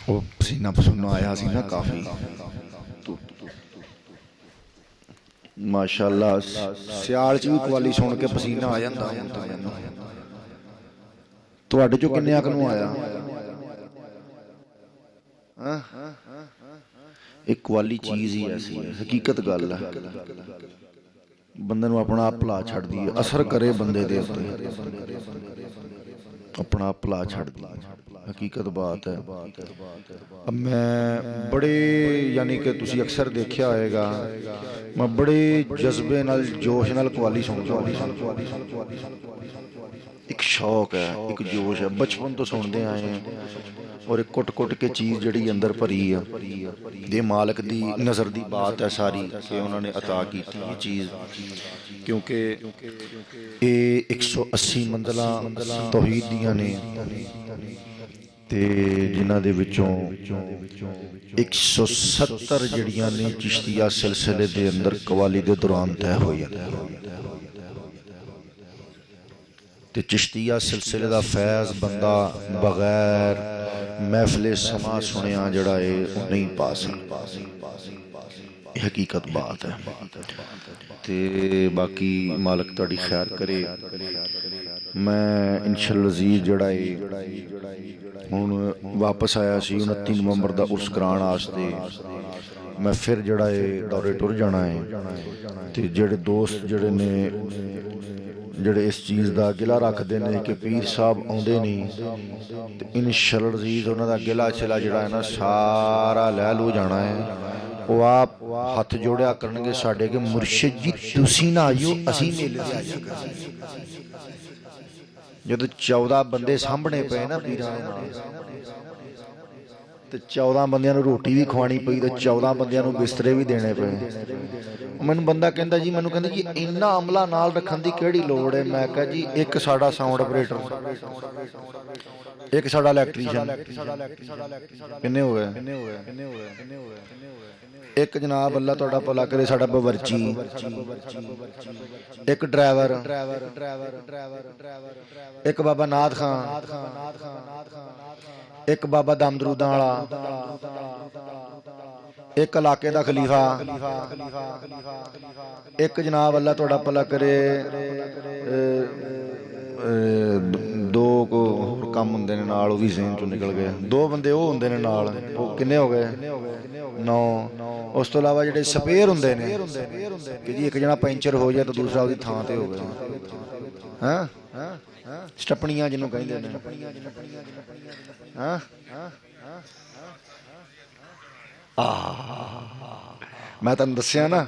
ਉਹ ਪਸੀਨਾ ਪਸੂਨਾ ਆਇਆ ਸੀ ਨਾ ਕਾਫੀ। ਮਾਸ਼ਾਅੱਲਾ ਸਿਆਲ ਚ ਵੀ ਕਵਾਲੀ ਸੁਣ ਕੇ ਪਸੀਨਾ ਆ ਜਾਂਦਾ ਹੁਣ ਤਾਂ ਮੈਨੂੰ। ਤੁਹਾਡੇ ਚੋਂ ਕਿੰਨੇ ਕੁ ਨੂੰ ਆਇਆ? ਇਹ ਕਵਾਲੀ ਚੀਜ਼ ਹੀ ਐਸੀ ਹੈ, ਹਕੀਕਤ ਗੱਲ ਹੈ। ਬੰਦੇ ਨੂੰ ਆਪਣਾ ਆਪ ਭੁਲਾ ਛੱਡਦੀ ਹੈ, ਅਸਰ ਕਰੇ ਬੰਦੇ ਦੇ ਉੱਤੇ, ਆਪਣਾ ਆਪ ਭੁਲਾ ਛੱਡਦੀ ਹੈ। ਹਕੀਕਤ ਬਾਤ ਹੈ। ਮੈਂ ਬੜੇ ਯਾਨੀ ਕਿ ਤੁਸੀਂ ਅਕਸਰ ਦੇਖਿਆ ਹੋਏਗਾ, ਮੈਂ ਬੜੇ ਜਜ਼ਬੇ ਨਾਲ ਜੋਸ਼ ਨਾਲ ਕਵਾਲੀ ਸੁਣਦਾ। ਇੱਕ ਸ਼ੌਕ ਹੈ, ਇੱਕ ਜੋਸ਼ ਹੈ, ਬਚਪਨ ਤੋਂ ਸੁਣਦੇ ਆਏ ਹਾਂ। ਔਰ ਇੱਕ ਕੁੱਟ ਕੁੱਟ ਕੇ ਚੀਜ਼ ਜਿਹੜੀ ਅੰਦਰ ਭਰੀ ਆ, ਇਹ ਮਾਲਕ ਦੀ ਨਜ਼ਰ ਦੀ ਬਾਤ ਹੈ ਸਾਰੀ ਕਿ ਉਹਨਾਂ ਨੇ ਅਤਾ ਕੀਤੀ ਇਹ ਚੀਜ਼। ਕਿਉਂਕਿ ਇਹ 180 ਮੰਜ਼ਲਾਂ ਤੌਹੀਦ ਦੀਆਂ ਨੇ ਤੇ ਜਿਨ੍ਹਾਂ ਦੇ ਵਿੱਚੋਂ 170 ਜਿਹੜੀਆਂ ਨੇ ਚਿਸ਼ਤੀਆ ਸਿਲਸਿਲੇ ਦੇ ਅੰਦਰ ਕਵਾਲੀ ਦੇ ਦੌਰਾਨ ਤੈਅ ਹੋਈਆਂ ਨੇ। ਤੇ ਚਿਸ਼ਤੀਆ ਸਿਲਸਿਲੇ ਦਾ ਫੈਜ਼ ਬੰਦਾ ਬਗੈਰ महफिल समा सुनिया जड़ा है वो नहीं पा सकता। हकीकत बात है। ते बाकी मालक तुहाडी खैर करे। मैं इंशाअल्लाह अज़ीज़ जड़ा है हुण वापस आया सी 29 नवंबर का उर्स कराने वास्ते। मैं फिर जड़ा है दौरे टुर जाना है ते जेड़े दोस्त जड़े ने ਜਿਹੜੇ ਇਸ ਚੀਜ਼ ਦਾ ਗਿਲਾ ਰੱਖਦੇ ਨੇ ਕਿ ਪੀਰ ਸਾਹਿਬ ਆਉਂਦੇ ਨਹੀਂ, ਤੇ ਇੰਸ਼ਾਅੱਲਾਹ ਅਜ਼ੀਜ਼ ਉਹਨਾਂ ਦਾ ਗਿਲਾ ਛਿਲਾ ਜਿਹੜਾ ਹੈ ਨਾ ਸਾਰਾ ਲੈ ਲੂ ਜਾਣਾ ਹੈ। ਉਹ ਆਪ ਹੱਥ ਜੋੜਿਆ ਕਰਨਗੇ ਸਾਡੇ ਕਿ ਮੁਰਸ਼ਿਦ ਜੀ ਤੁਸੀਂ ਨਾ ਆਇਓ, ਅਸੀਂ ਮੇਲੇ ਤੇ ਆ ਜਾਵਾਂਗੇ। ਜਦੋਂ 14 ਬੰਦੇ ਸਾਹਮਣੇ ਪਏ ਨਾ ਪੀਰਾਂ ਦੇ ਨਾਲ, ਤੇ 14 ਬੰਦਿਆਂ ਨੂੰ ਰੋਟੀ ਵੀ ਖਵਾਉਣੀ ਪਈ ਤੇ 14 ਬੰਦਿਆਂ ਨੂੰ ਬਿਸਤਰੇ ਵੀ ਦੇਣੇ ਪਏ। ਮੈਨੂੰ ਬੰਦਾ ਕਹਿੰਦਾ ਜੀ, ਮੈਨੂੰ ਕਹਿੰਦਾ ਜੀ ਇੰਨਾ ਅਮਲਾ ਨਾਲ ਰੱਖਣ ਦੀ ਕਿਹੜੀ ਲੋੜ ਹੈ? ਮੈਂ ਕਿਹਾ ਜੀ ਇੱਕ ਸਾਡਾ ਸਾਊਂਡ ਆਪਰੇਟਰ, ਇੱਕ ਸਾਡਾ ਇਲੈਕਟ੍ਰੀਸ਼ੀਅਨ, ਕਿੰਨੇ ਹੋ ਗਏ? ਇੱਕ ਜਨਾਬ ਅੱਲਾ ਤੁਹਾਡਾ ਭਲਾ ਕਰੇ ਸਾਡਾ ਬਵਰਚੀ, ਇੱਕ ਡਰਾਈਵਰ, ਇੱਕ ਬਾਬਾ ਨਾਦ ਖਾਨ, ਇੱਕ ਬਾਬਾ ਦਮ ਦਰੂਦਾਂ ਵਾਲਾ, ਇੱਕ ਇਲਾਕੇ ਦਾ ਖਲੀਫਾ, ਇੱਕ ਜਨਾਬ ਅੱਲਾ ਤੁਹਾਡਾ ਭਲਾ ਕਰੇ ਦੋ ਹੋਰ ਕੰਮ ਹੁੰਦੇ ਨੇ ਨਾਲ, ਉਹ ਵੀ ਜ਼ੇਨ ਚੋਂ ਨਿਕਲ ਗਏ। 2 ਬੰਦੇ ਉਹ ਹੁੰਦੇ ਨੇ ਨਾਲ, ਉਹ ਕਿੰਨੇ ਹੋ ਗਏ? 9। ਉਸ ਤੋਂ ਇਲਾਵਾ ਜਿਹੜੇ ਸਪੇਅਰ ਹੁੰਦੇ ਨੇ ਕਿ ਜੀ ਇੱਕ ਜਣਾ ਪੈਂਚਰ ਹੋ ਜਾਏ ਤਾਂ ਦੂਸਰਾ ਉਹਦੀ ਥਾਂ ਤੇ ਹੋ ਗਿਆ। ਹਾਂ, ਸਟੱਪਣੀਆਂ ਜਿਹਨੂੰ ਕਹਿੰਦੇ ਨੇ। ਹਾਂ, ਮੈਂ ਤੁਹਾਨੂੰ ਦੱਸਿਆ ਨਾ,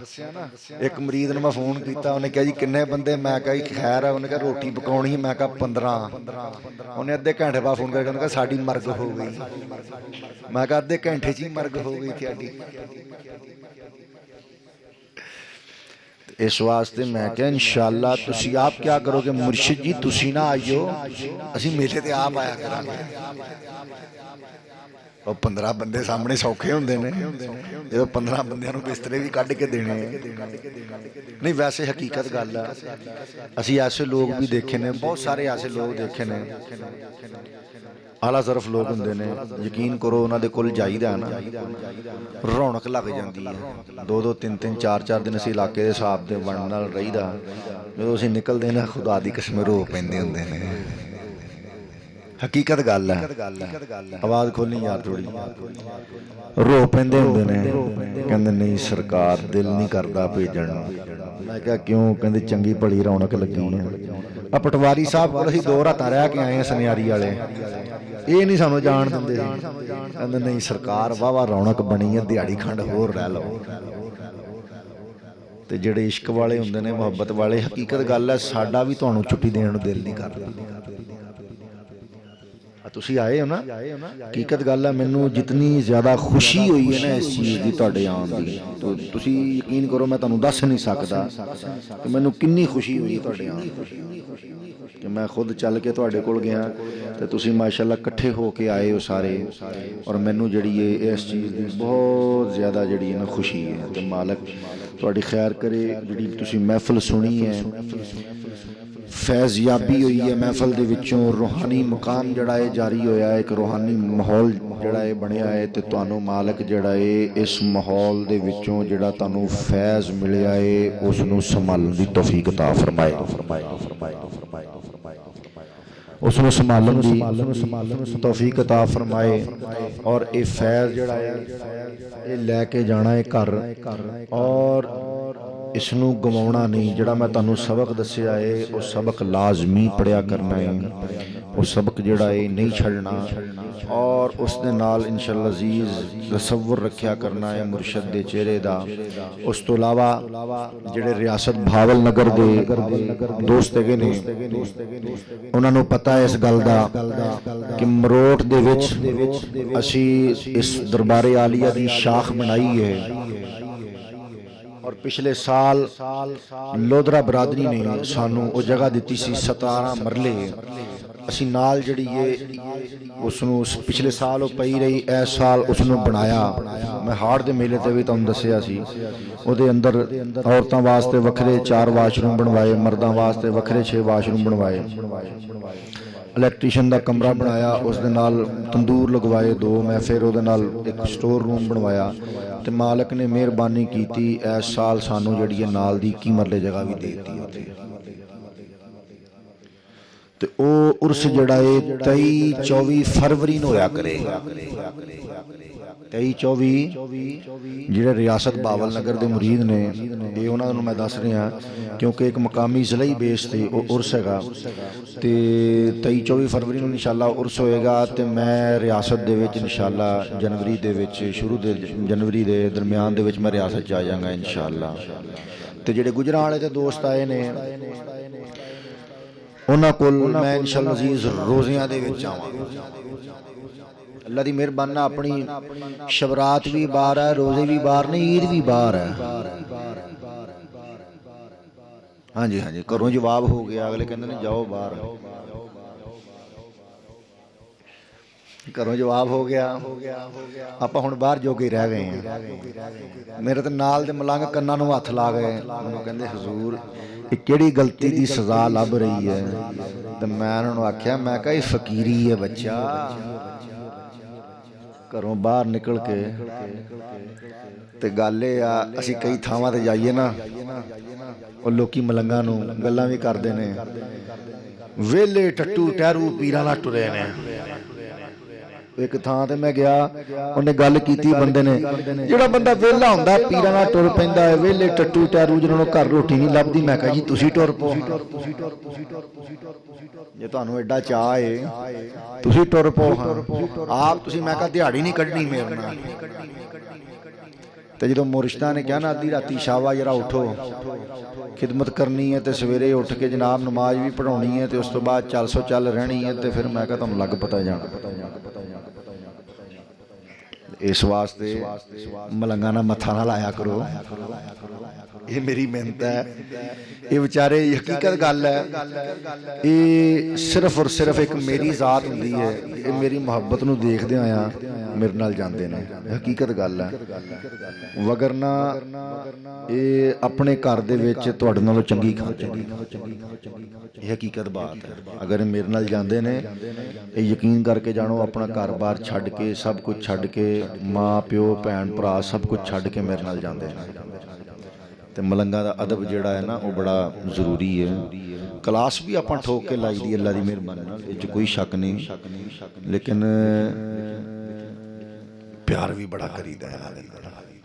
ਇੱਕ ਮਰੀਜ਼ ਨੂੰ ਮੈਂ ਫੋਨ ਕੀਤਾ, ਉਹਨੇ ਕਿਹਾ ਜੀ ਕਿੰਨੇ ਬੰਦੇ? ਮੈਂ ਕਿਹਾ ਜੀ ਖੈਰ ਹੈ। ਉਹਨੇ ਕਿਹਾ ਰੋਟੀ ਪਕਾਉਣੀ, ਮੈਂ ਕਿਹਾ 15। ਉਹਨੇ ਅੱਧੇ ਘੰਟੇ ਬਾਅਦ ਫੋਨ ਕਰਕੇ ਉਹਨੇ ਕਿਹਾ ਸਾਡੀ ਮਰਗ ਹੋ ਗਈ। ਮੈਂ ਕਿਹਾ ਅੱਧੇ ਘੰਟੇ 'ਚ ਹੀ ਮਰਗ ਹੋ ਗਈ ਤੁਹਾਡੀ। ਇਸ ਵਾਸਤੇ ਮੈਂ ਕਿਹਾ ਇਨਸ਼ਾਅੱਲਾ ਤੁਸੀਂ ਆਪ ਕਿਆ ਕਰੋਗੇ? ਮੁਰਸ਼ਿਦ ਜੀ ਤੁਸੀਂ ਨਾ ਆਇਓ, ਅਸੀਂ ਮੇਲੇ ਤੇ ਆਪ ਆਇਆ ਕਰਾਂਗੇ। ਉਹ 15 ਬੰਦੇ ਸਾਹਮਣੇ ਸੌਖੇ ਹੁੰਦੇ ਨੇ, ਜਦੋਂ 15 ਬੰਦਿਆਂ ਨੂੰ ਬਿਸਤਰੇ ਵੀ ਕੱਢ ਕੇ ਦੇਣੇ। ਨਹੀਂ ਵੈਸੇ ਹਕੀਕਤ ਗੱਲ ਆ, ਅਸੀਂ ਐਸੇ ਲੋਕ ਵੀ ਦੇਖੇ ਨੇ, ਬਹੁਤ ਸਾਰੇ ਐਸੇ ਲੋਕ ਦੇਖੇ ਨੇ, ਆਲਾ ਜ਼ਰਫ ਲੋਕ ਹੁੰਦੇ ਨੇ। ਯਕੀਨ ਕਰੋ ਉਹਨਾਂ ਦੇ ਕੋਲ ਜਾਈਦਾ ਨਾ, ਰੌਣਕ ਲੱਗ ਜਾਂਦੀ ਹੈ। 2-2 3-3 4-4 ਦਿਨ ਅਸੀਂ ਇਲਾਕੇ ਦੇ ਹਿਸਾਬ ਦੇ ਬਣਨ ਨਾਲ ਰਹੀਦਾ। ਜਦੋਂ ਅਸੀਂ ਨਿਕਲਦੇ ਨਾ ਖੁਦਾ ਦੀ ਕਸਮ ਰੋ ਪੈਂਦੇ ਹੁੰਦੇ ਨੇ। ਹਕੀਕਤ ਗੱਲ ਹੈ। ਆਵਾਜ਼ ਖੋਲ੍ਹਣੀ ਯਾਰ ਥੋੜੀ। ਰੋ ਪੈਂਦੇ ਹੁੰਦੇ ਨੇ, ਕਹਿੰਦੇ ਨਹੀਂ ਸਰਕਾਰ ਦਿਲ ਨਹੀਂ ਕਰਦਾ ਭੇਜਣ ਨੂੰ। ਮੈਂ ਕਿਹਾ ਕਿਉਂ? ਕਹਿੰਦੇ ਚੰਗੀ ਭਲੀ ਰੌਣਕ ਲੱਗੀ ਹੈ। ਆ ਪਟਵਾਰੀ ਸਾਹਿਬ ਕੋਲ ਅਸੀਂ 2 ਰਾਤਾਂ ਰਹਿ ਕੇ ਆਏ ਹਾਂ, ਸੁਨਿਆਰੀ ਵਾਲੇ, ਇਹ ਨਹੀਂ ਸਾਨੂੰ ਜਾਣ ਦਿੰਦੇ ਸੀ। ਕਹਿੰਦੇ ਨਹੀਂ ਸਰਕਾਰ ਵਾਹਵਾ ਰੌਣਕ ਬਣੀ ਹੈ, ਦਿਹਾੜੀ ਖੰਡ ਹੋਰ ਰਹਿ ਲਓ। ਤੇ ਜਿਹੜੇ ਇਸ਼ਕ ਵਾਲੇ ਹੁੰਦੇ ਨੇ, ਮੁਹੱਬਤ ਵਾਲੇ, ਹਕੀਕਤ ਗੱਲ ਹੈ ਸਾਡਾ ਵੀ ਤੁਹਾਨੂੰ ਛੁੱਟੀ ਦੇਣ ਨੂੰ ਦਿਲ ਨਹੀਂ ਕਰਦਾ। ਤੁਸੀਂ ਆਏ ਹੋ ਨਾ, ਹਕੀਕਤ ਗੱਲ ਹੈ ਮੈਨੂੰ ਜਿਤਨੀ ਜ਼ਿਆਦਾ ਖੁਸ਼ੀ ਹੋਈ ਹੈ ਨਾ ਇਸ ਚੀਜ਼ ਦੀ ਤੁਹਾਡੇ ਆਉਣ ਦੀ, ਤੁਸੀਂ ਯਕੀਨ ਕਰੋ ਮੈਂ ਤੁਹਾਨੂੰ ਦੱਸ ਨਹੀਂ ਸਕਦਾ ਕਿ ਮੈਨੂੰ ਕਿੰਨੀ ਖੁਸ਼ੀ ਹੋਈ ਤੁਹਾਡੇ ਆਉਣ ਦੀ। ਕਿ ਮੈਂ ਖੁਦ ਚੱਲ ਕੇ ਤੁਹਾਡੇ ਕੋਲ ਗਿਆ ਤੇ ਤੁਸੀਂ ਮਾਸ਼ਾਅੱਲਾ ਇਕੱਠੇ ਹੋ ਕੇ ਆਏ ਹੋ ਸਾਰੇ, ਔਰ ਮੈਨੂੰ ਜਿਹੜੀ ਹੈ ਇਸ ਚੀਜ਼ ਦੀ ਬਹੁਤ ਜ਼ਿਆਦਾ ਜਿਹੜੀ ਹੈ ਨਾ ਖੁਸ਼ੀ ਹੈ। ਤੇ ਮਾਲਕ ਤੁਹਾਡੀ ਖੈਰ ਕਰੇ, ਜਿਹੜੀ ਤੁਸੀਂ ਮਹਿਫਲ ਸੁਣੀ ਹੈ फैज़याबी हुई है महफल दे विचों, रूहानी मुकाम जिहड़ा है जारी होया है, एक रूहानी माहौल जिहड़ा है बनया है, ते तुहानू मालक जिहड़ा है इस माहौल दे विचों जिहड़ा तुहानू फैज़ मिलिया है उसनू संभालण दी तौफीक अता फरमाए, उसनू संभालण दी तौफीक अता फरमाए। और ये फैज़ जिहड़ा है ये लैके जाना है घर, और इसनू गवाउणा नहीं। जिहड़ा मैं तुहानू सबक दस्सिया है वो सबक लाजमी पढ़िया करना है, वो सबक जिहड़ा है नहीं छड्डना, और उस दे नाल इंशाअल्लाह अज़ीज़ तसव्वुर रखिया करना है मुर्शद दे चेहरे दा। उस तो इलावा जिहड़े रियासत भावल नगर दे दोस्त हैगे ने उन्हां नू पता है इस गल दा कि मरोट दे विच असी इस दरबारे आलिया दी शाख बनाई है, और पिछले साल लोधरा बरादरी ने सानू वो जगह दी सी 17 मरले, असी नाल जिहड़ी है उसनू पिछले साल वो पई रही, इस साल उसनू बनाया। मैं हाड़ दे मेले ते भी तुहानू दस्सिया सी, उहदे अंदर औरतां वास्ते वखरे 4 वाशरूम बनवाए, मर्दां वास्ते वखरे 6 वाशरूम बनवाए, इलैक्ट्रीशियन का कमरा बनाया, उस दे नाल तंदूर लगवाए 2, मैं फिर उहदे नाल एक स्टोर रूम बनवाया, ते मालक ने मेहरबानी कीती इस साल सानू जिहड़ी है नाल दी 21 मरले जगह भी दे दी उत्थे। ते ओ उर्स जिहड़ा है 23-24 फरवरी नूं होया करेगा। 23-24 जिहड़े रियासत बावल नगर दे मुरीद ने ये उन्हां नूं मैं दस रहा, क्योंकि एक मकामी ज़िलई बेस ते वो उर्स हैगा, ते 23-24 फरवरी नूं इंशाअल्लाह उर्स होएगा। ते मैं रियासत दे विच इंशाअल्लाह जनवरी दे विच शुरू दे जनवरी दे दरम्यान दे विच मैं रियासत च आ जांगा इंशाअल्लाह। ते जिहड़े गुजरां वाले ते दोस्त आए ने उन्हां कोल मैं इंशाअल्लाह अज़ीज़ रोज़ियां दे विच आवांगा। अल्लाह दी मेहरबानी अपनी शबरात भी बाहर है, रोजे भी बाहर ने, ईद भी बाहर है। हाँ जी हाँ जी, घरों जवाब हो गया, अगले कहते हैं जाओ बाहर, घरों जवाब हो गया, आप हुण बाहर जोगे रह गए हैं। मेरे तो नाल दे मलंग कन्नां नूं हथ ला गए, उन्होंने कहंदे हजूर ये किहड़ी गलती दी सज़ा लभ रही है। तो मैं उन्होंने आख्या, मैं कहा फकीरी है बच्चा, घरों बाहर निकल के ते गल ये आ असीं कई थावां ते जाइए ना वो लोकी मलंगां नूं गल्लां भी करदे ने, वेले टट्टू टहरू पीरां नाल टुरे ने। एक थां ते मैं गया, उन्हें गल कीती बंदे ने, जिहड़ा बंदा वेला हुंदा पीरां नाल टुर पैंदा है, वेले टट्टू टहरू जिन्हां नूं घर रोटी नहीं लभदी, मैं कहा जी तुसीं टुर पो, जे तुहानूं एडा चाह है तुसीं टुर पो, आप तुसीं, मैं कहा दिहाड़ी नहीं कड्ढनी मेरे नाल। ते जदों मुर्शदा ने कहा ना अद्धी राती शावा जरा उठो खिदमत करनी है, तो सवेरे उठ के जनाब नमाज भी पढ़ानी है, तो उस तो बाद चल सो चल रहनी है, तो फिर मैं कहा तुहानूं लग पता जाना। इस वास्ते मलंगा ना मत्था ना लाया करो, ये मेरी मेहनत है। ये बेचारे हकीकत गल है, ये सिर्फ और सिर्फ एक मेरी जात होंदी है, ये मेरी मुहब्बत नूं देखदे आया मेरे नाल जांदे ने, हकीकत गल है। वगरना ये अपने घर दे विच तुहाडे नालों चंगी खांदे ने, ये हकीकत बात है। अगर मेरे नाल जांदे ने, ये यकीन करके जानो अपना घर बार छड्ड के, सब कुछ छड्ड के, माँ प्यो भैन भरा सब कुछ छड्ड के मेरे नाल जांदे ने। ते मलंगा दा अदब जिहड़ा है ना वो बड़ा जरूरी है। क्लास भी आपां ठोक के लाई दी अल्लाह दी मेहरबानी नाल, इह च कोई शक नहीं, लेकिन प्यार भी बड़ा करीदा है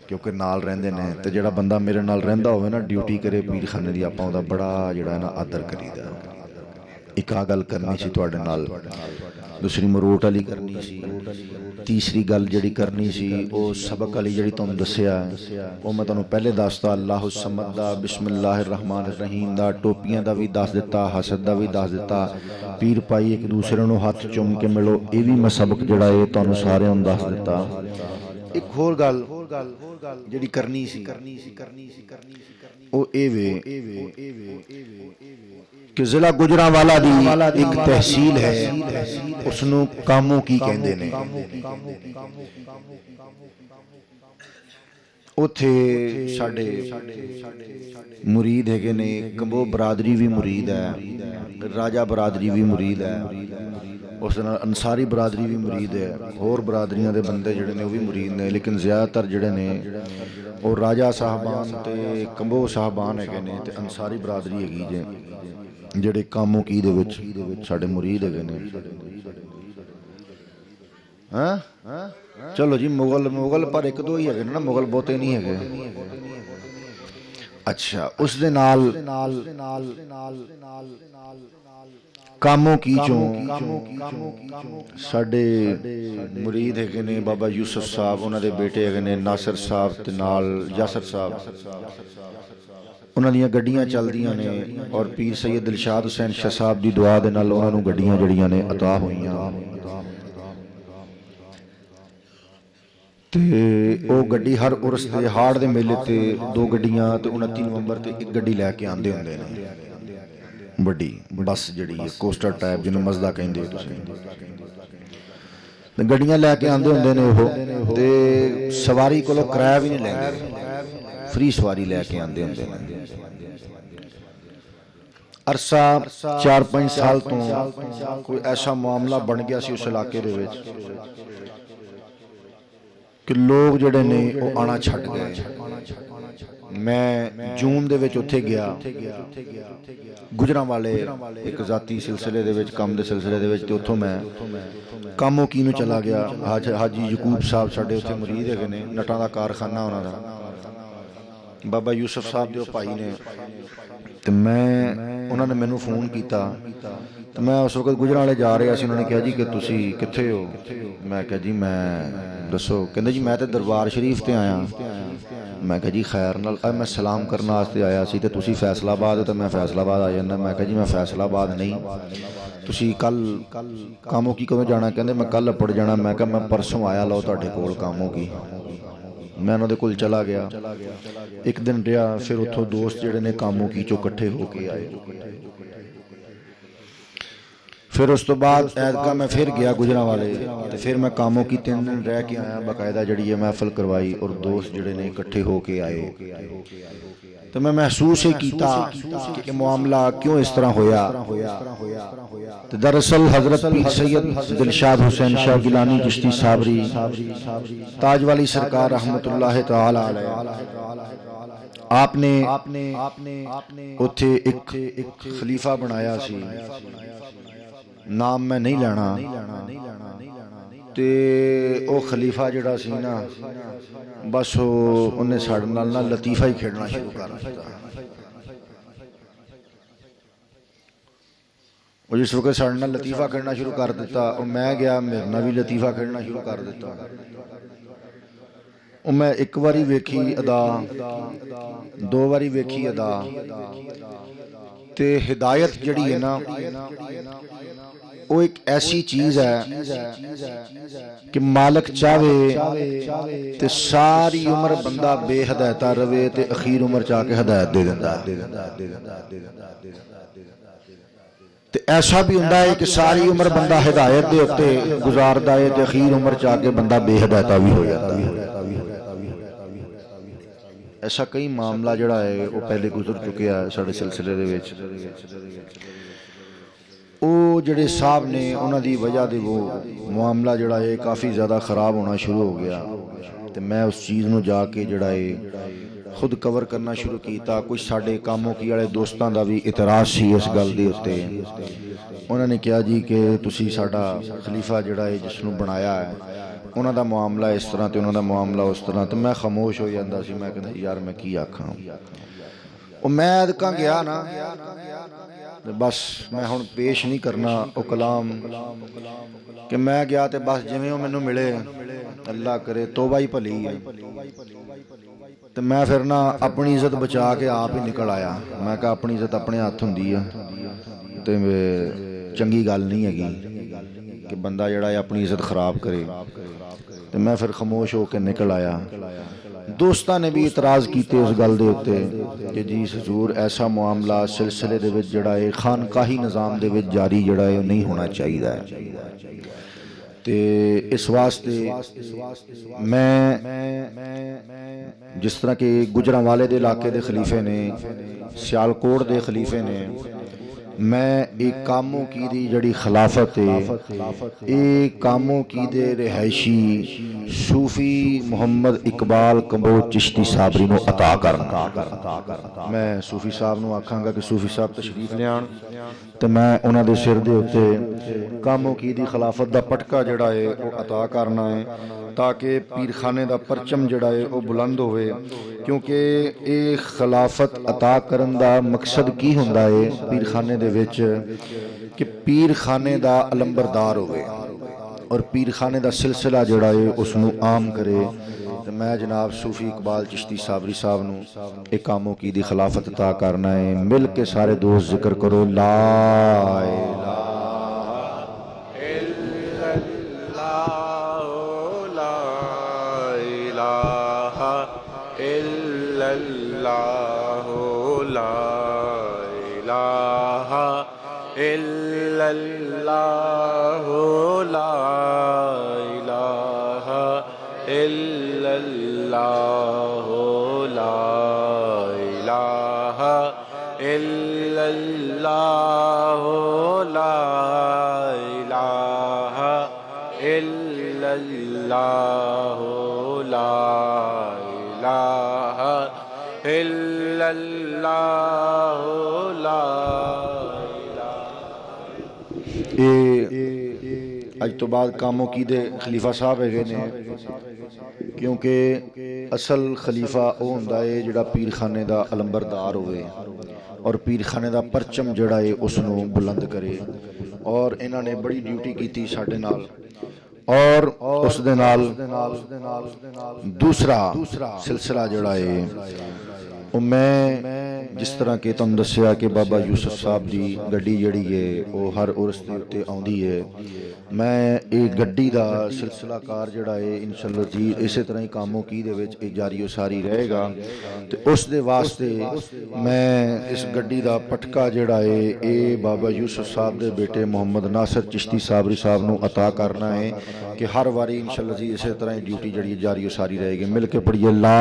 क्योंकि नाल रहिंदे ने। ते जिहड़ा बंदा मेरे नाल रहिंदा होवे ना, ड्यूटी करे पीरखाने दी, आपां ओहदा बड़ा जिहड़ा है ना आदर करीदा। एक आ गल करनी सी तुहाडे नाल, दूसरी मरोट वाली करनी सी, तीसरी गल जिहड़ी करनी सी वो सबक वाली जिहड़ी तुहानूं दस्सिया वो मैं तुहानूं पहले दसता, अल्लाहु समद दा, बिस्मिल्लाहिर रहमानिर रहीम दा, टोपियां दा भी दस दिता, हसद दा भी दस दिता, पीर पाई एक दूसरे नूं हथ चुम के मिलो, ये भी मैं सबक जिहड़ा है तुहानूं सारिआं नूं दस दिता। एक होर गल जिहड़ी करनी सी वो ये वे कि जिला गुजरांवाला दी एक तहसील है, उसनूं कामों की कहंदे ने। ਉੱਥੇ ਸਾਡੇ ਮੁਰੀਦ ਹੈਗੇ ਨੇ, ਕੰਬੋ ਬਰਾਦਰੀ ਵੀ ਮੁਰੀਦ ਹੈ, ਰਾਜਾ ਬਰਾਦਰੀ ਵੀ ਮੁਰੀਦ ਹੈ, ਉਸ ਦੇ ਨਾਲ ਅੰਸਾਰੀ ਬਰਾਦਰੀ ਵੀ ਮੁਰੀਦ ਹੈ, ਹੋਰ ਬਰਾਦਰੀਆਂ ਦੇ ਬੰਦੇ ਜਿਹੜੇ ਨੇ ਉਹ ਵੀ ਮੁਰੀਦ ਨੇ, ਲੇਕਿਨ ਜ਼ਿਆਦਾਤਰ ਜਿਹੜੇ ਨੇ ਉਹ ਰਾਜਾ ਸਾਹਿਬਾਨ ਤੇ ਕੰਬੋ ਸਾਹਿਬਾਨ ਹੈਗੇ ਨੇ, ਤੇ ਅੰਸਾਰੀ ਬਰਾਦਰੀ ਹੈਗੀ ਜੇ ਜਿਹੜੇ ਕਾਮੋਕੀ ਦੇ ਵਿੱਚ ਸਾਡੇ ਮੁਰੀਦ ਹੈਗੇ ਨੇ। ਹਾਂ ਚਲੋ ਜੀ, ਮੁਗਲ ਪਰ ਇੱਕ ਦੋ ਹੀ ਹੈਗੇ ਨਾ, ਮੁਗਲ ਬਹੁਤੇ ਨਹੀਂ ਹੈਗੇ। ਅੱਛਾ, ਉਸ ਦੇ ਨਾਲ ਕਾਮੋਕੀ ਚੋਂ ਸਾਡੇ ਮੁਰੀਦ ਹੈਗੇ ਨੇ ਬਾਬਾ ਯੂਸਫ ਸਾਹਿਬ, ਉਹਨਾਂ ਦੇ ਬੇਟੇ ਹੈਗੇ ਨੇ ਨਾਸਰ ਸਾਹਿਬ ਤੇ ਨਾਲ ਯਾਸਰ ਸਾਹਿਬ, ਉਹਨਾਂ ਦੀਆਂ ਗੱਡੀਆਂ ਚੱਲਦੀਆਂ ਨੇ, ਔਰ ਪੀਰ ਸੈਯਦ ਦਿਲਸ਼ਾਦ ਹੁਸੈਨ ਸ਼ਾਹ ਸਾਹਿਬ ਦੀ ਦੁਆ ਦੇ ਨਾਲ ਉਹਨਾਂ ਨੂੰ ਗੱਡੀਆਂ ਜਿਹੜੀਆਂ ਨੇ ਅਤਾ ਹੋਈਆਂ। ਤੇ ਉਹ ਗੱਡੀ ਹਰ ਉਰਸ ਤੇ ਹਾੜ ਦੇ ਮੇਲੇ ਤੇ 2 ਗੱਡੀਆਂ ਤੇ 29 ਨਵੰਬਰ ਤੇ 1 ਗੱਡੀ ਲੈ ਕੇ ਆਉਂਦੇ ਹੁੰਦੇ ਨੇ, ਵੱਡੀ ਬੱਸ ਜਿਹੜੀ ਹੈ ਕੋਸਟਰ ਟਾਈਪ ਜਿਹਨੂੰ ਮਜ਼ਦਾ ਕਹਿੰਦੇ ਹੋ ਤੁਸੀਂ, ਗੱਡੀਆਂ ਲੈ ਕੇ ਆਉਂਦੇ ਹੁੰਦੇ ਨੇ ਉਹ, ਤੇ ਸਵਾਰੀ ਕੋਲੋਂ ਕਿਰਾਇਆ ਵੀ ਨਹੀਂ ਲੈਂਦੇ, ਫ੍ਰੀ ਸਵਾਰੀ ਲੈ ਕੇ ਆਉਂਦੇ ਹੁੰਦੇ ਨੇ। ਅਰਸਾ 4-5 ਸਾਲ ਤੋਂ ਕੋਈ ਐਸਾ ਮਾਮਲਾ ਬਣ ਗਿਆ ਸੀ ਉਸ ਇਲਾਕੇ ਦੇ ਵਿੱਚ ਕਿ ਲੋਕ ਜਿਹੜੇ ਨੇ ਉਹ ਆਣਾ ਛੱਡ ਗਏ। ਮੈਂ ਜੂਨ ਦੇ ਵਿੱਚ ਉੱਥੇ ਗਿਆ, ਗੁਜਰਾਂਵਾਲੇ ਇੱਕ ਜ਼ਾਤੀ ਸਿਲਸਿਲੇ ਦੇ ਵਿੱਚ, ਕੰਮ ਦੇ ਸਿਲਸਿਲੇ ਦੇ ਵਿੱਚ, ਤੇ ਉੱਥੋਂ ਮੈਂ ਕਾਮੋਕੀ ਨੂੰ ਚਲਾ ਗਿਆ। ਹਾਜੀ ਯਕੂਬ ਸਾਹਿਬ ਸਾਡੇ ਉੱਥੇ ਮੁਰੀਦ ਹੈਗੇ ਨੇ, ਨਟਾਂ ਦਾ ਕਾਰਖਾਨਾ ਉਹਨਾਂ ਦਾ, ਬਾਬਾ ਯੂਸਫ ਸਾਹਿਬ ਦੇ ਉਹ ਭਾਈ ਨੇ, ਤੇ ਉਹਨਾਂ ਨੇ ਮੈਨੂੰ ਫੋਨ ਕੀਤਾ, ਤੇ ਮੈਂ ਉਸ ਵਕਤ ਗੁਜਰਾਂਵਾਲੇ ਜਾ ਰਿਹਾ ਸੀ। ਉਹਨਾਂ ਨੇ ਕਿਹਾ ਜੀ ਕਿ ਤੁਸੀਂ ਕਿੱਥੇ ਹੋ? ਮੈਂ ਕਿਹਾ ਜੀ ਮੈਂ, ਦੱਸੋ? ਕਹਿੰਦੇ ਜੀ ਮੈਂ ਤੇ ਦਰਬਾਰ ਸ਼ਰੀਫ ਤੇ ਆਇਆ। ਮੈਂ ਕਿਹਾ ਜੀ ਖੈਰ ਨਾਲ, ਮੈਂ ਸਲਾਮ ਕਰਨ ਵਾਸਤੇ ਆਇਆ ਸੀ, ਤੇ ਤੁਸੀਂ ਫੈਸਲਾਬਾਦ ਹੋ, ਤਾਂ ਮੈਂ ਫੈਸਲਾਬਾਦ ਆ ਜਾਂਦਾ। ਮੈਂ ਕਿਹਾ ਜੀ ਮੈਂ ਫੈਸਲਾਬਾਦ ਨਹੀਂ, ਤੁਸੀਂ ਕੱਲ ਕਾਮੋਕੀ ਕਦੋਂ ਜਾਣਾ? ਕਹਿੰਦੇ ਮੈਂ ਕੱਲ ਅਪੜ ਜਾਣਾ। ਮੈਂ ਕਿਹਾ ਮੈਂ ਪਰਸੋਂ ਆਇਆ ਲਓ ਤੁਹਾਡੇ ਕੋਲ ਕਾਮੋਕੀ। ਮੈਂ ਉਹਨਾਂ ਦੇ ਕੋਲ ਚਲਾ ਗਿਆ, ਇੱਕ ਦਿਨ ਰਿਹਾ, ਫਿਰ ਉੱਥੋਂ ਦੋਸਤ ਜਿਹੜੇ ਨੇ ਕਾਮੋਕੀ ਚੋਂ ਇਕੱਠੇ ਹੋ ਕੇ ਆਏ। ਫਿਰ ਉਸ ਤੋਂ ਬਾਅਦ ਐਤਕਾਂ ਮੈਂ ਫਿਰ ਗਿਆ ਗੁਜਰਾਂਵਾਲੇ, ਤੇ ਫਿਰ ਮੈਂ ਕਾਮੋਕੀ 3 ਦਿਨ ਰਹਿ ਕੇ ਆਇਆ। ਬਾਕਾਇਦਾ ਜਿਹੜੀ ਹੈ ਮਹਿਫਲ ਕਰਵਾਈ, ਔਰ ਦੋਸਤ ਜਿਹੜੇ ਨੇ ਇਕੱਠੇ ਹੋ ਕੇ ਆਏ, ਤੇ ਮੈਂ ਮਹਿਸੂਸ ਇਹ ਕੀਤਾ ਕਿ ਇਹ ਮਾਮਲਾ ਕਿਉਂ ਇਸ ਤਰ੍ਹਾਂ ਹੋਇਆ। ਤੇ ਦਰਅਸਲ ਹਜ਼ਰਤ ਪੀਰ ਸੈਯਦ ਦਿਲਸ਼ਾਦ ਹੁਸੈਨ ਸ਼ਾਹ ਗਿਲਾਨੀ ਚਿਸ਼ਤੀ ਸਾਬਰੀ ਤਾਜ ਵਾਲੀ ਸਰਕਾਰ रहमतुल्लाह तआला अलैह آپ نے ਉੱਥੇ ਇੱਕ ਖਲੀਫਾ ਬਣਾਇਆ ਸੀ, ਨਾਮ ਮੈਂ ਨਹੀਂ ਲੈਣਾ, ਤੇ ਉਹ ਖਲੀਫਾ ਜਿਹੜਾ ਸੀ ਨਾ, ਬਸ ਉਹਨੇ ਸਾਡੇ ਨਾਲ ਨਾ ਲਤੀਫਾ ਹੀ ਖੇਡਣਾ ਸ਼ੁਰੂ ਕਰ ਦਿੱਤਾ। ਉਹ ਜਿਸ ਵਕਤ ਸਾਡੇ ਨਾਲ ਲਤੀਫਾ ਖੇਡਣਾ ਸ਼ੁਰੂ ਕਰ ਦਿੱਤਾ, ਉਹ ਮੈਂ ਗਿਆ, ਮੇਰੇ ਨਾਲ ਵੀ ਲਤੀਫਾ ਖੇਡਣਾ ਸ਼ੁਰੂ ਕਰ ਦਿੱਤਾ। ਉਹ ਮੈਂ 1 ਵਾਰੀ ਵੇਖੀ ਅਦਾ, 2 ਵਾਰੀ ਵੇਖੀ ਅਦਾ, ਤੇ ਹਿਦਾਇਤ ਜਿਹੜੀ ਹੈ ਨਾ, ਉਹ ਇੱਕ ਐਸੀ ਚੀਜ਼ ਹੈ ਕਿ ਮਾਲਕ ਚਾਹੇ ਤੇ ਸਾਰੀ ਉਮਰ ਬੰਦਾ ਬੇਹਦਾਇਤਾ ਰਵੇ, ਤੇ ਅਖੀਰ ਉਮਰ ਚ ਆ ਕੇ ਹਦਾਇਤ ਦੇ ਦਿੰਦਾ। ਤੇ ਐਸਾ ਵੀ ਹੁੰਦਾ ਹੈ ਕਿ ਸਾਰੀ ਉਮਰ ਬੰਦਾ ਹਿਦਾਇਤ ਦੇ ਉੱਤੇ ਗੁਜ਼ਾਰਦਾ ਹੈ, ਤੇ ਅਖੀਰ ਉਮਰ ਚ ਆ ਕੇ ਬੰਦਾ ਬੇਹਦਾਇਤਾ ਵੀ ਹੋ ਜਾਂਦਾ ਹੈ। ਐਸਾ ਕਈ ਮਾਮਲਾ ਜਿਹੜਾ ਹੈ ਉਹ ਪਹਿਲੇ ਗੁਜ਼ਰ ਚੁੱਕਿਆ ਸਾਡੇ ਸਿਲਸਿਲੇ ਦੇ ਵਿੱਚ। ਉਹ ਜਿਹੜੇ ਸਾਹਿਬ ਨੇ, ਉਹਨਾਂ ਦੀ ਵਜ੍ਹਾ ਦੇ ਉਹ ਮਾਮਲਾ ਜਿਹੜਾ ਹੈ ਕਾਫੀ ਜ਼ਿਆਦਾ ਖਰਾਬ ਹੋਣਾ ਸ਼ੁਰੂ ਹੋ ਗਿਆ, ਤੇ ਮੈਂ ਉਸ ਚੀਜ਼ ਨੂੰ ਜਾ ਕੇ ਜਿਹੜਾ ਹੈ ਖੁਦ ਕਵਰ ਕਰਨਾ ਸ਼ੁਰੂ ਕੀਤਾ। ਕੁਝ ਸਾਡੇ ਕਾਮੋਕੀ ਵਾਲੇ ਦੋਸਤਾਂ ਦਾ ਵੀ ਇਤਰਾਜ਼ ਸੀ ਇਸ ਗੱਲ ਦੇ ਉੱਤੇ। ਉਹਨਾਂ ਨੇ ਕਿਹਾ ਜੀ ਕਿ ਤੁਸੀਂ ਸਾਡਾ ਖਲੀਫਾ ਜਿਹੜਾ ਹੈ ਜਿਸ ਨੂੰ ਬਣਾਇਆ ਹੈ, ਉਹਨਾਂ ਦਾ ਮਾਮਲਾ ਇਸ ਤਰ੍ਹਾਂ ਤੇ ਉਹਨਾਂ ਦਾ ਮਾਮਲਾ ਉਸ ਤਰ੍ਹਾਂ, ਤੇ ਮੈਂ ਖਾਮੋਸ਼ ਹੋ ਜਾਂਦਾ ਸੀ। ਮੈਂ ਕਹਿੰਦਾ ਯਾਰ ਮੈਂ ਕੀ ਆਖਾਂ। ਉਹ ਮੈਂ ਅਦਕਾਂ ਗਿਆ ਨਾ, ਬਸ ਮੈਂ ਹੁਣ ਪੇਸ਼ ਨਹੀਂ ਕਰਨਾ ਉਹ ਕਲਾਮ ਕਿ ਮੈਂ ਗਿਆ ਤੇ ਬਸ ਜਿਵੇਂ ਉਹ ਮੈਨੂੰ ਮਿਲੇ, ਅੱਲਾ ਕਰੇ ਤੋਬਾ ਹੀ ਭਲੀ ਹੈ, ਤੇ ਮੈਂ ਫਿਰ ਨਾ ਆਪਣੀ ਇੱਜ਼ਤ ਬਚਾ ਕੇ ਆਪ ਹੀ ਨਿਕਲ ਆਇਆ। ਮੈਂ ਕਿਹਾ ਆਪਣੀ ਇੱਜ਼ਤ ਆਪਣੇ ਹੱਥ ਹੁੰਦੀ ਆ, ਤੇ ਚੰਗੀ ਗੱਲ ਨਹੀਂ ਹੈਗੀ ਕਿ ਬੰਦਾ ਜਿਹੜਾ ਹੈ ਆਪਣੀ ਇੱਜ਼ਤ ਖਰਾਬ ਕਰੇ। ਤੇ ਮੈਂ ਫਿਰ ਖਾਮੋਸ਼ ਹੋ ਕੇ ਨਿਕਲ ਆਇਆ। ਦੋਸਤਾਂ ਨੇ ਵੀ ਇਤਰਾਜ਼ ਕੀਤੇ ਉਸ ਗੱਲ ਦੇ ਉੱਤੇ ਕਿ ਜੀ ਹਜ਼ੂਰ ਐਸਾ ਮਾਮਲਾ ਸਿਲਸਿਲੇ ਦੇ ਵਿੱਚ ਜਿਹੜਾ ਹੈ ਖਾਨਕਾਹੀ ਨਿਜ਼ਾਮ ਦੇ ਵਿੱਚ ਜਾਰੀ ਜਿਹੜਾ ਹੈ ਉਹ ਨਹੀਂ ਹੋਣਾ ਚਾਹੀਦਾ ਹੈ। تے اس واسطے میں جس طرح کہ گجرانوالے دے علاقے دے خلیفے نے، سیالکوٹ دے خلیفے نے، میں ایک کاموں کی دی جڑی خلافت ہے، ایک کاموں کی دے رہائشی صوفی محمد اقبال کمبوج چشتی صابری نو عطا کرنا۔ میں صوفی صاحب نو آکھاں گا کہ صوفی صاحب تشریف لے آن تے میں انہاں دے سر دے اتے کاموں کی دی خلافت دا پٹکا جڑا ہے وہ عطا کرنا ہے، تاکہ پیرخانے دا پرچم جڑا ہے وہ بلند ہوئے، کیونکہ ایک خلافت عطا کرن دا مقصد کی ہوندا ہے پیرخانے دے وچ کہ پیرخانے دا علمبردار ہوئے اور پیرخانے دا سلسلہ جڑا ہے اس نو عام کرے۔ میں جناب صوفی اقبال چشتی صابری صاحب نو ایک کاموں کی دی خلافت عطا کرنا ہے۔ مل کے سارے دوست ذکر کرو، لا الہ اج تو بعد کاموں کی دے خلیفہ صاحب ہے نے، کیونکہ اصل خلیفہ او ہوندا ہے جڑا پیرخانے دا علمبردار ہوئے اور پیرخانے دا پرچم جڑا ہے اس نو بلند کرے، اور انہاں نے بڑی ڈیوٹی کیتی ساڈے نال، اور اس دے نال دوسرا سلسلہ جڑا ہے وہ میں جس طرح کہ تم دسیا کہ بابا یوسف صاحب دی گڈی جڑی ہے وہ ہر عرس دے اتے آندی ہے، میں ایک گڈی دا سلسلہ کار جڑا ہے انشاءاللہ جی اسی طرح ہی کاموں کی دے وچ ایک جاری و ساری رہے گا، تے اس دے واسطے میں اس گڈی دا پٹکا جڑا ہے اے بابا یوسف صاحب دے بیٹے محمد ناصر چشتی صابری صاحب نو عطا کرنا ہے کہ ہر واری انشاءاللہ جی اسی طرح ہی ڈیوٹی جڑی جاری و ساری رہے گی۔ مل کے پڑھیے لا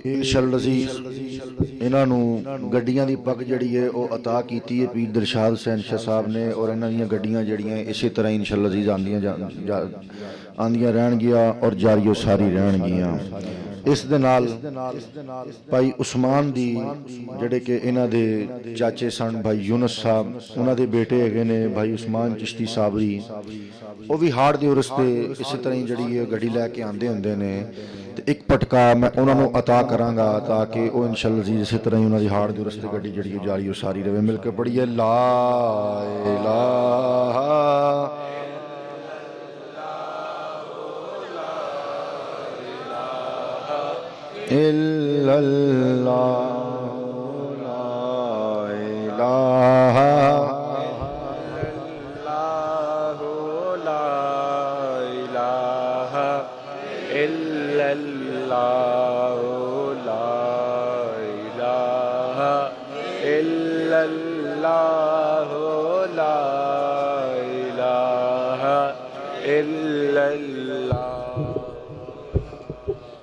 انشاءاللہ انہاں نو گڈیاں دی پگ جڑی ہے او عطا کیتی ہے پیر درشاد حسین شاہ صاحب نے، اور انہاں دیاں گڈیاں جڑیاں اسی طرح انشاءاللہ عزیز آندیاں رہن گیا اور جاری و ساری رہن گیاں۔ اس دے نال بھائی عثمان دی جڑے کہ انہاں دے چاچے سن بھائی یونس صاحب، انہاں دے بیٹے ہے نے بھائی عثمان چشتی صابری، وہ بھی ہاڑ دے عرس تے اسی طرح جڑی ہے گڈی لے کے آندے ہوندے نے، تے ایک پٹکا میں انہاں نو عطا کراں گا تاکہ او انشاءاللہ عزیز اسی طرح انہاں دی ہاڑ دے عرس تے گڈی جڑی ہے جاری و ساری رہے۔ مل کے پڑھیے لا الہ الا اللہ لا الہ الا اللہ لا الہ الا اللہ لا الہ الا اللہ۔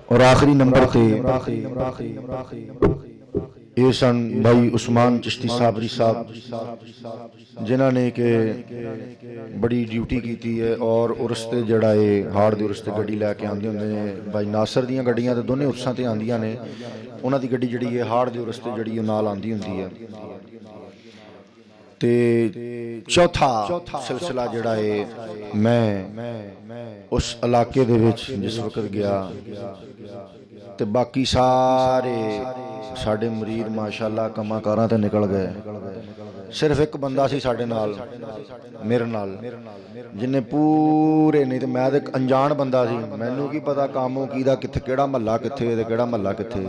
اور آخری نمبر تے اے سن بھائی عثمان چشتی صابری صاحب جنہاں نے کہ بڑی ڈیوٹی کیتی ہے اور عرس تے جڑا ہے ہاڑ دے عرس تے گڈی لے کے آندے ہوندے نے۔ بھائی ناصر دیاں گڈیاں تے دونے عرساں تے آندیاں نے، انہاں دی گڈی جڑی ہے ہاڑ دے عرس تے جڑی ہے نال آندی ہوندی ہے۔ تے چوتھا سلسلہ جڑا ہے میں اس علاقے دے وچ جس وقت گیا ਤੇ ਬਾਕੀ ਸਾਰੇ ਸਾਡੇ ਮਰੀਦ ਮਾਸ਼ਾਅੱਲਾ ਕੰਮਾਂ ਕਾਰਾਂ ਤੇ ਨਿਕਲ ਗਏ। ਸਿਰਫ ਇੱਕ ਬੰਦਾ ਸੀ ਸਾਡੇ ਨਾਲ, ਮੇਰੇ ਨਾਲ, ਜਿੰਨੇ ਪੂਰੇ, ਨਹੀਂ ਤੇ ਮੈਂ ਤਾਂ ਇੱਕ ਅਣਜਾਣ ਬੰਦਾ ਸੀ, ਮੈਨੂੰ ਕੀ ਪਤਾ ਕੰਮ ਕਿਹਦਾ ਕਿੱਥੇ, ਕਿਹੜਾ ਮਹੱਲਾ ਕਿੱਥੇ ਤੇ ਕਿਹੜਾ ਮਹੱਲਾ ਕਿੱਥੇ।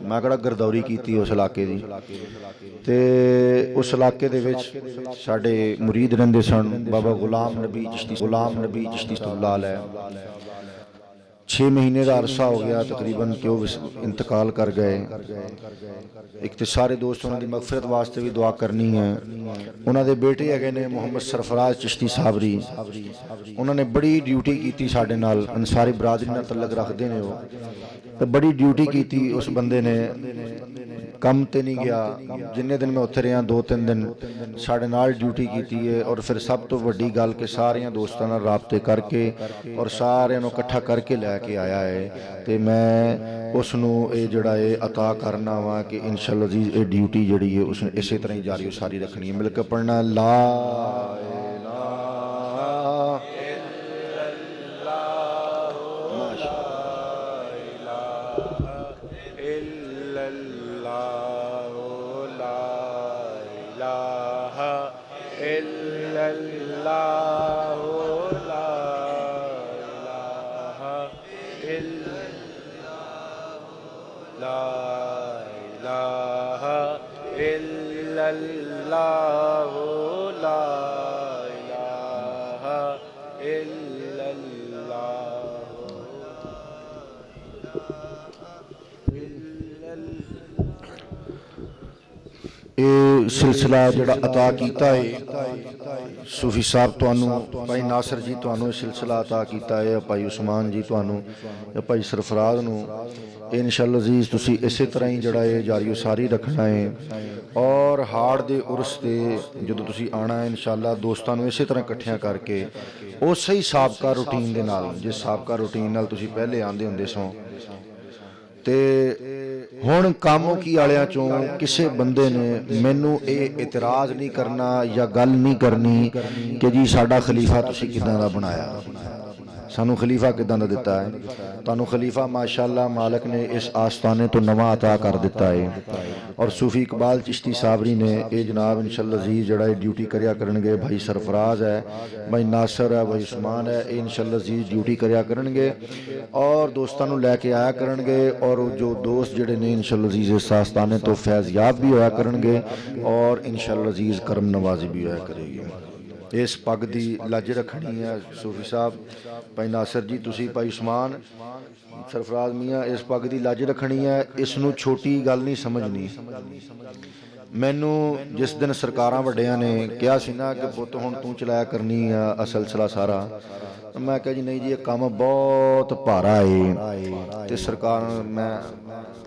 ਮੈਂ ਕਿਹੜਾ ਗਰਦੌਰੀ ਕੀਤੀ ਉਸ ਇਲਾਕੇ ਦੀ। ਤੇ ਉਸ ਇਲਾਕੇ ਦੇ ਵਿੱਚ ਸਾਡੇ ਮੁਰੀਦ ਰਹਿੰਦੇ ਸਨ, ਬਾਬਾ ਗੁਲਾਮ ਨਬੀ ਚਿਸ਼ਤੀ ਅੱਲਾ ਅਲੈਹ। 6 ਮਹੀਨੇ ਦਾ ਅਰਸਾ ਹੋ ਗਿਆ ਤਕਰੀਬਨ ਕਿ ਉਹ ਇੰਤਕਾਲ ਕਰ ਗਏ। ਇੱਕ ਤੇ ਸਾਰੇ ਦੋਸਤ ਉਹਨਾਂ ਦੀ ਮਗਫਰਤ ਵਾਸਤੇ ਵੀ ਦੁਆ ਕਰਨੀ ਹੈ। ਉਹਨਾਂ ਦੇ ਬੇਟੇ ਹੈਗੇ ਨੇ ਮੁਹੰਮਦ ਸਰਫਰਾਜ਼ ਚਿਸ਼ਤੀ ਸਾਬਰੀ, ਉਹਨਾਂ ਨੇ ਬੜੀ ਡਿਊਟੀ ਕੀਤੀ ਸਾਡੇ ਨਾਲ, ਅੰਸਾਰੀ ਬਰਾਦਰੀ ਨਾਲ ਤਲਕ ਰੱਖਦੇ ਨੇ ਉਹ, ਤੇ ਬੜੀ ਡਿਊਟੀ ਕੀਤੀ ਉਸ ਬੰਦੇ ਨੇ। ਕੰਮ ਤੇ ਨਹੀਂ ਗਿਆ, ਜਿੰਨੇ ਦਿਨ ਮੈਂ ਉੱਥੇ ਰਿਹਾ 2-3 ਦਿਨ ਸਾਡੇ ਨਾਲ ਡਿਊਟੀ ਕੀਤੀ ਹੈ। ਔਰ ਫਿਰ ਸਭ ਤੋਂ ਵੱਡੀ ਗੱਲ ਕਿ ਸਾਰਿਆਂ ਦੋਸਤਾਂ ਨਾਲ ਰਾਬਤੇ ਕਰਕੇ ਔਰ ਸਾਰਿਆਂ ਨੂੰ ਇਕੱਠਾ ਕਰਕੇ ਲੈ ਕੇ ਆਇਆ ਹੈ। ਤੇ ਮੈਂ ਉਸ ਨੂੰ ਇਹ ਜਿਹੜਾ ਇਹ ਅਤਾ ਕਰਨਾ ਵਾ ਕਿ ਇਨਸ਼ਾਅੱਲਾ ਅਜ਼ੀਜ਼ ਇਹ ਡਿਊਟੀ ਜਿਹੜੀ ਹੈ ਉਸ ਇਸੇ ਤਰ੍ਹਾਂ ਹੀ ਜਾਰੀ ਸਾਰੀ ਰੱਖਣੀ ਹੈ। ਮਿਲ ਕੇ ਪੜ੍ਹਨਾ ਲਾ ਇਹ ਸਿਲਸਿਲਾ ਜਿਹੜਾ ਅਤਾ ਕੀਤਾ ਹੈ ਸੂਫੀ ਸਾਹਿਬ ਤੁਹਾਨੂੰ, ਭਾਈ ਨਾਸਰ ਜੀ ਤੁਹਾਨੂੰ ਇਹ ਸਿਲਸਿਲਾ ਅਤਾ ਕੀਤਾ ਹੈ, ਭਾਈ ਉਸਮਾਨ ਜੀ ਤੁਹਾਨੂੰ, ਭਾਈ ਸਰਫਰਾਜ਼ ਨੂੰ। ਇਨਸ਼ਾਅੱਲਾ ਅਜ਼ੀਜ਼ ਤੁਸੀਂ ਇਸੇ ਤਰ੍ਹਾਂ ਹੀ ਜਿਹੜਾ ਇਹ ਜਾਰੀ ਸਾਰੀ ਰੱਖਣਾ ਹੈ। ਔਰ ਹਾੜ ਦੇ ਉਰਸ ਤੇ ਜਦੋਂ ਤੁਸੀਂ ਆਉਣਾ ਹੈ ਇਨਸ਼ਾਅੱਲਾ ਦੋਸਤਾਂ ਨੂੰ ਇਸੇ ਤਰ੍ਹਾਂ ਇਕੱਠਿਆਂ ਕਰਕੇ ਉਸੇ ਹੀ ਸਾਬਕਾ ਰੂਟੀਨ ਦੇ ਨਾਲ, ਜਿਸ ਸਾਬਕਾ ਰੂਟੀਨ ਨਾਲ ਤੁਸੀਂ ਪਹਿਲੇ ਆਉਂਦੇ ਹੁੰਦੇ ਸੋ। ਤੇ ਹੁਣ ਕਾਮੋਕੀ ਵਾਲਿਆਂ ਚੋਂ ਕਿਸੇ ਬੰਦੇ ਨੇ ਮੈਨੂੰ ਇਹ ਇਤਰਾਜ਼ ਨਹੀਂ ਕਰਨਾ ਜਾਂ ਗੱਲ ਨਹੀਂ ਕਰਨੀ ਕਿ ਜੀ ਸਾਡਾ ਖਲੀਫਾ ਤੁਸੀਂ ਕਿੱਦਾਂ ਦਾ ਬਣਾਇਆ, ਸਾਨੂੰ ਖਲੀਫਾ ਕਿੱਦਾਂ ਦਾ ਦਿੱਤਾ ਹੈ। ਤੁਹਾਨੂੰ ਖਲੀਫਾ ਮਾਸ਼ਾਅੱਲਾ ਮਾਲਕ ਨੇ ਇਸ ਆਸਤਾਨੇ ਤੋਂ ਨਵਾਂ ਅਤਾ ਕਰ ਦਿੱਤਾ ਹੈ। ਔਰ ਸੂਫੀ ਇਕਬਾਲ ਚਿਸ਼ਤੀ ਸਾਬਰੀ ਨੇ ਇਹ ਜਨਾਬ ਇਨਸ਼ਾਅੱਲਾ ਅਜ਼ੀਜ਼ ਜਿਹੜਾ ਇਹ ਡਿਊਟੀ ਕਰਿਆ ਕਰਨਗੇ। ਭਾਈ ਸਰਫਰਾਜ਼ ਹੈ, ਭਾਈ ਨਾਸਰ ਹੈ, ਭਾਈ ਉਸਮਾਨ ਹੈ, ਇਹ ਇਨਸ਼ਾਅੱਲਾ ਅਜ਼ੀਜ਼ ਡਿਊਟੀ ਕਰਿਆ ਕਰਨਗੇ ਔਰ ਦੋਸਤਾਂ ਨੂੰ ਲੈ ਕੇ ਆਇਆ ਕਰਨਗੇ। ਔਰ ਜੋ ਦੋਸਤ ਜਿਹੜੇ ਨੇ ਇਨਸ਼ਾਅੱਲਾ ਅਜ਼ੀਜ਼ ਇਸ ਆਸਤਾਨੇ ਤੋਂ ਫੈਜ਼ਯਾਬ ਵੀ ਹੋਇਆ ਕਰਨਗੇ ਔਰ ਇਨਸ਼ਾਅੱਲਾ ਅਜ਼ੀਜ਼ ਕਰਮ ਨਵਾਜ਼ੀ ਵੀ ਹੋਇਆ ਕਰੇਗੀ। ਇਸ ਪੱਗ ਦੀ ਲੱਜ ਰੱਖਣੀ ਹੈ ਸੂਫੀ ਸਾਹਿਬ, ਭਾਈ ਨਾਸਰ ਜੀ ਤੁਸੀਂ, ਭਾਈ ਉਸਮਾਨ, ਸਰਫਰਾਜ਼ ਮੀਆਂ, ਇਸ ਪੱਗ ਦੀ ਲੱਜ ਰੱਖਣੀ ਹੈ। ਇਸ ਨੂੰ ਛੋਟੀ ਗੱਲ ਨਹੀਂ ਸਮਝਣੀ। ਮੈਨੂੰ ਜਿਸ ਦਿਨ ਸਰਕਾਰਾਂ ਵੱਡਿਆਂ ਨੇ ਕਿਹਾ ਸੀ ਨਾ ਕਿ ਪੁੱਤ ਹੁਣ ਤੂੰ ਚਲਾਇਆ ਕਰਨੀ ਆ ਸਿਲਸਿਲਾ ਸਾਰਾ, ਮੈਂ ਕਿਹਾ ਜੀ ਨਹੀਂ ਜੀ ਇਹ ਕੰਮ ਬਹੁਤ ਭਾਰਾ ਹੈ। ਤੇ ਸਰਕਾਰ ਮੈਂ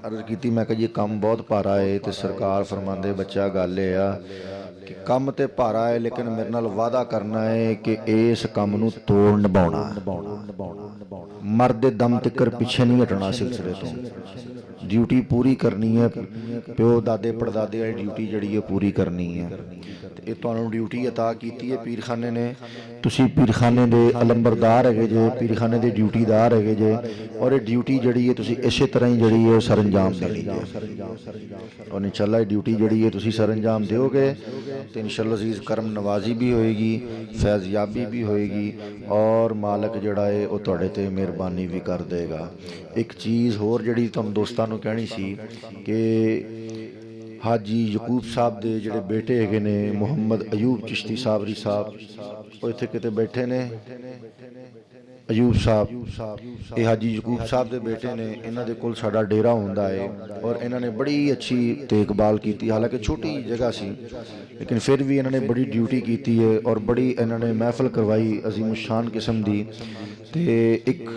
ਅਰਜ਼ ਕੀਤੀ, ਮੈਂ ਕਿਹਾ ਜੀ ਇਹ ਕੰਮ ਬਹੁਤ ਭਾਰਾ ਹੈ। ਤੇ ਸਰਕਾਰ ਫਰਮਾਉਂਦੇ ਬੱਚਾ ਗੱਲ ਇਹ ਆ ਕਿ ਕੰਮ ਤੇ ਭਾਰਾ ਹੈ ਲੇਕਿਨ ਮੇਰੇ ਨਾਲ ਵਾਅਦਾ ਕਰਨਾ ਹੈ ਕਿ ਇਸ ਕੰਮ ਨੂੰ ਤੋੜ ਨਿਭਾਉਣਾ, ਮਰਦ ਦੇ ਦਮ ਤੱਕ ਪਿੱਛੇ ਨਹੀਂ ਹਟਣਾ, ਸਿਲਸਿਲੇ ਤੋਂ ਡਿਊਟੀ ਪੂਰੀ ਕਰਨੀ ਹੈ। ਪਿਓ ਦਾਦੇ ਪੜਦਾਦੇ ਵਾਲੀ ਡਿਊਟੀ ਜਿਹੜੀ ਹੈ ਪੂਰੀ ਕਰਨੀ ਹੈ। ਤੇ ਇਹ ਤੁਹਾਨੂੰ ਡਿਊਟੀ ਅਤਾ ਕੀਤੀ ਹੈ ਪੀਰਖਾਨੇ ਨੇ। ਤੁਸੀਂ ਪੀਰਖਾਨੇ ਦੇ ਅਲੰਬਰਦਾਰ ਹੈਗੇ ਜੇ, ਪੀਰਖਾਨੇ ਦੇ ਡਿਊਟੀਦਾਰ ਹੈਗੇ ਜੇ ਔਰ ਇਹ ਡਿਊਟੀ ਜਿਹੜੀ ਹੈ ਤੁਸੀਂ ਇਸੇ ਤਰ੍ਹਾਂ ਹੀ ਜਿਹੜੀ ਹੈ ਸਰ ਅੰਜਾਮ ਦੇਣੀ ਹੈ। ਔਰ ਇਨਸ਼ਾਅੱਲਾ ਇਹ ਡਿਊਟੀ ਜਿਹੜੀ ਹੈ ਤੁਸੀਂ ਸਰ ਅੰਜਾਮ ਦਿਓਗੇ ਤੇ ਇਨਸ਼ਾਅੱਲਾ ਅਜ਼ੀਜ਼ ਕਰਮ ਨਵਾਜ਼ੀ ਵੀ ਹੋਏਗੀ, ਫੈਜ਼ਯਾਬੀ ਵੀ ਹੋਏਗੀ ਔਰ ਮਾਲਕ ਜਿਹੜਾ ਹੈ ਉਹ ਤੁਹਾਡੇ ਤੇ ਮਿਹਰਬਾਨੀ ਵੀ ਕਰ ਦੇਗਾ। ਇੱਕ ਚੀਜ਼ ਹੋਰ ਜਿਹੜੀ ਤੁਹਾਨੂੰ ਦੋਸਤਾਂ ਨੂੰ ਕਹਿਣੀ ਸੀ ਕਿ ਹਾਜੀ ਯਕੂਬ ਸਾਹਿਬ ਦੇ ਜਿਹੜੇ ਬੇਟੇ ਹੈਗੇ ਨੇ ਮੁਹੰਮਦ ਅਯੂਬ ਚਿਸ਼ਤੀ ਸਾਬਰੀ ਸਾਹਿਬ, ਉਹ ਇੱਥੇ ਕਿਤੇ ਬੈਠੇ ਨੇ। ਅਯੂਬ ਸਾਹਿਬ, ਇਹ ਹਾਜੀ ਯਕੂਬ ਸਾਹਿਬ ਦੇ ਬੇਟੇ ਨੇ। ਇਹਨਾਂ ਦੇ ਕੋਲ ਸਾਡਾ ਡੇਰਾ ਹੁੰਦਾ ਹੈ ਔਰ ਇਹਨਾਂ ਨੇ ਬੜੀ ਅੱਛੀ ਦੇਖਭਾਲ ਕੀਤੀ। ਹਾਲਾਂਕਿ ਛੋਟੀ ਜਗ੍ਹਾ ਸੀ ਲੇਕਿਨ ਫਿਰ ਵੀ ਇਹਨਾਂ ਨੇ ਬੜੀ ਡਿਊਟੀ ਕੀਤੀ ਹੈ ਔਰ ਬੜੀ ਇਹਨਾਂ ਨੇ ਮਹਿਫਲ ਕਰਵਾਈ ਅਜ਼ੀਮ ਸ਼ਾਨ ਕਿਸਮ ਦੀ। ਤੇ ਇੱਕ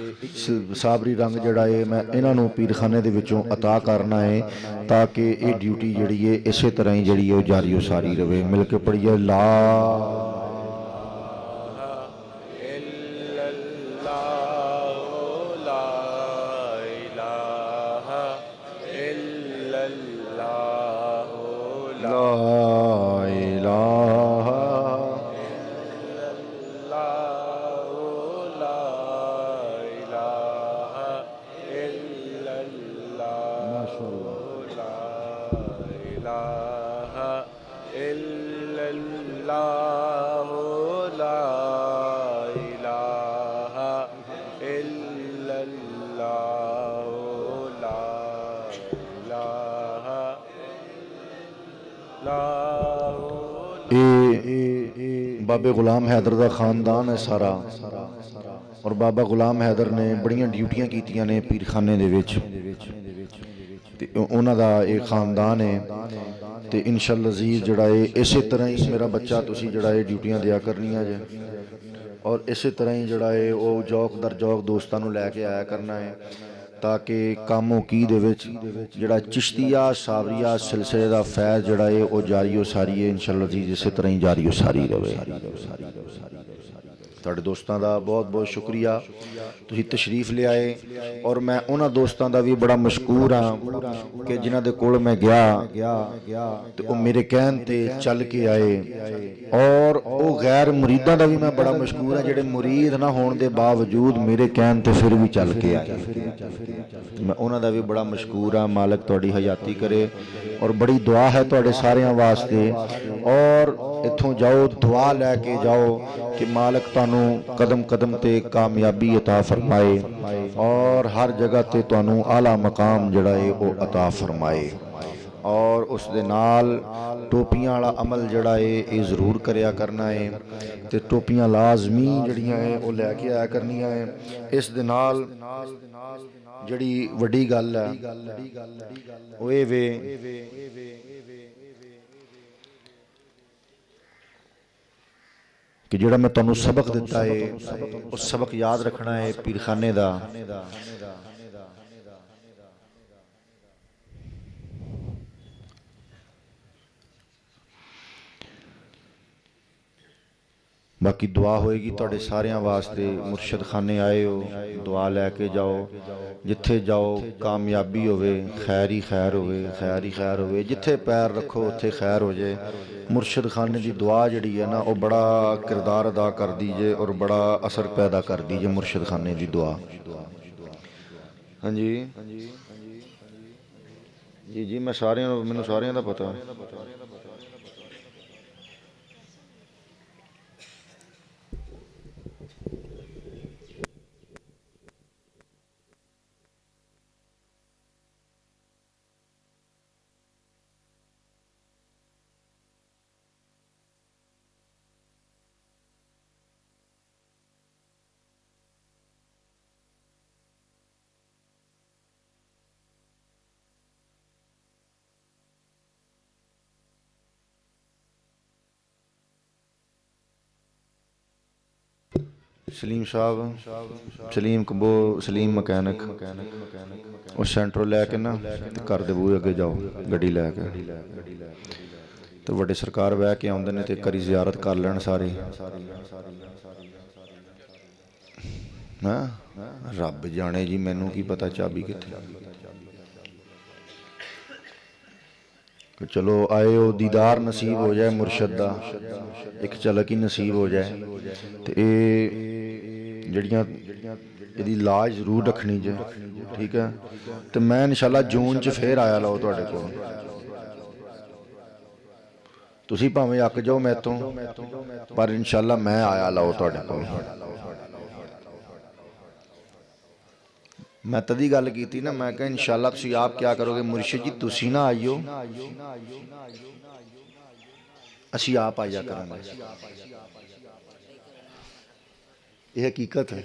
ਸਾਬਰੀ ਰੰਗ ਜਿਹੜਾ ਹੈ ਮੈਂ ਇਹਨਾਂ ਨੂੰ ਪੀਰਖਾਨੇ ਦੇ ਵਿੱਚੋਂ ਅਤਾ ਕਰਨਾ ਹੈ ਤਾਂ ਕਿ ਇਹ ਡਿਊਟੀ ਜਿਹੜੀ ਹੈ ਇਸੇ ਤਰ੍ਹਾਂ ਹੀ ਜਿਹੜੀ ਹੈ ਉਹ ਜਾਰੀ ਸਾਰੀ ਰਹੇ। ਮਿਲ ਕੇ ਪੜ੍ਹੀਏ ਲਾ इल्लल्लाहु ला इलाहा इल्लल्लाहु ला इलाहा बाबे गुलाम हैदर का खानदान है सारा और बाबा गुलाम हैदर ने बड़ियां ड्यूटियां कीतियां ने पीरखाने दे विच ते उन्हां दा एक खानदान है ते इंशाअल्लाह अज़ीज़ जिहड़ा है इसे तरह ही मेरा बच्चा तुसीं जिहड़ा है ड्यूटियां दिया करनियां जे और इसे तरह ही जिहड़ा है वो जौक दर जौक दोस्तां नूं लैके आया करना है ताकि कामो की दे विच जिहड़ा चिश्तिया सावरिया सिलसिले दा फैज़ जिहड़ा है वो जारी हो सारी है इंशाअल्लाह अज़ीज़ इसे तरह ही जारी हो सारी रहे। तुहाडे दोस्तां दा बहुत बहुत शुक्रिया तुसीं तशरीफ ले आए और मैं उन्हां दोस्तां दा भी बड़ा मशकूर हाँ कि जिन्हां दे कोल मैं गया ते वो मेरे कहण ते चल के आए और वो गैर मुरीदां दा भी मैं बड़ा मशकूर हाँ जिहड़े मुरीद ना होण दे बावजूद मेरे कहण ते फिर भी चल के आए मैं उन्हां दा भी बड़ा मशकूर हाँ। मालिक तुहाडी हयाती करे और बड़ी दुआ है तुहाडे सारियां वास्ते और इत्थों जाओ दुआ लैके जाओ कि मालिक तुहानू कदम कदम ते कामयाबी अता फरमाए और हर जगह ते तुहानू आला मकाम जिहड़ा है वो अता फरमाए और उस दे नाल टोपियां वाला अमल जिहड़ा है ये जरूर करिया करना है ते टोपियां लाजमी जिहड़ियां है वो लैके आया करनियां है। इस दे नाल जिहड़ी वड्डी गल है वो ये वे कि जिहड़ा मैं तुहानू सबक दिता है उस सबक याद रखना है पीरखाने दा बाकी दुआ होएगी तुहाडे सारियां वास्ते मुर्शद खाने आए हो दुआ लैके जाओ जिथे जाओ कामयाबी होवे खैर ही खैर होवे खैर ही खैर होवे जिथे पैर रखो उत्थे खैर हो जाए। मुर्शद खाने की दुआ जिहड़ी है ना वो बड़ा किरदार अदा कर दीजे और बड़ा असर पैदा कर दीजे मुर्शद खाने की दुआ। हाँ जी जी जी मैं सारियां मैनू सारियां दा पता सलीम साहब सलीम कबो सलीम मकैनिक उस सेंटरों लैके ना घर दे बूहे अगे जाओ गड्डी लैके तो वड्डे सरकार बह के आउंदे ने ते करी जियारत कर लैन सारी हाँ रब जाने जी मैनू की पता चाबी कित्थे चलो आए हो दीदार नसीब हो जाए मुर्शद दा एक झलक ही नसीब हो जाए तो जड़ियाँ यदि लाज जरूर रखनी जे ठीक है तो मैं इंशाल्लाह जून च फिर आया लाओ तुहाडे कोल तुसीं भावें अक जाओ मैं तो पर इंशाल्लाह मैं आया लाओ तुहाडे कोल। मैं तदी गल की ना मैं कहा इंशाल्लाह तुसीं आप क्या करोगे मुर्शिद जी तुसीं ना आइयो असीं आप आया करांगे ये हकीकत है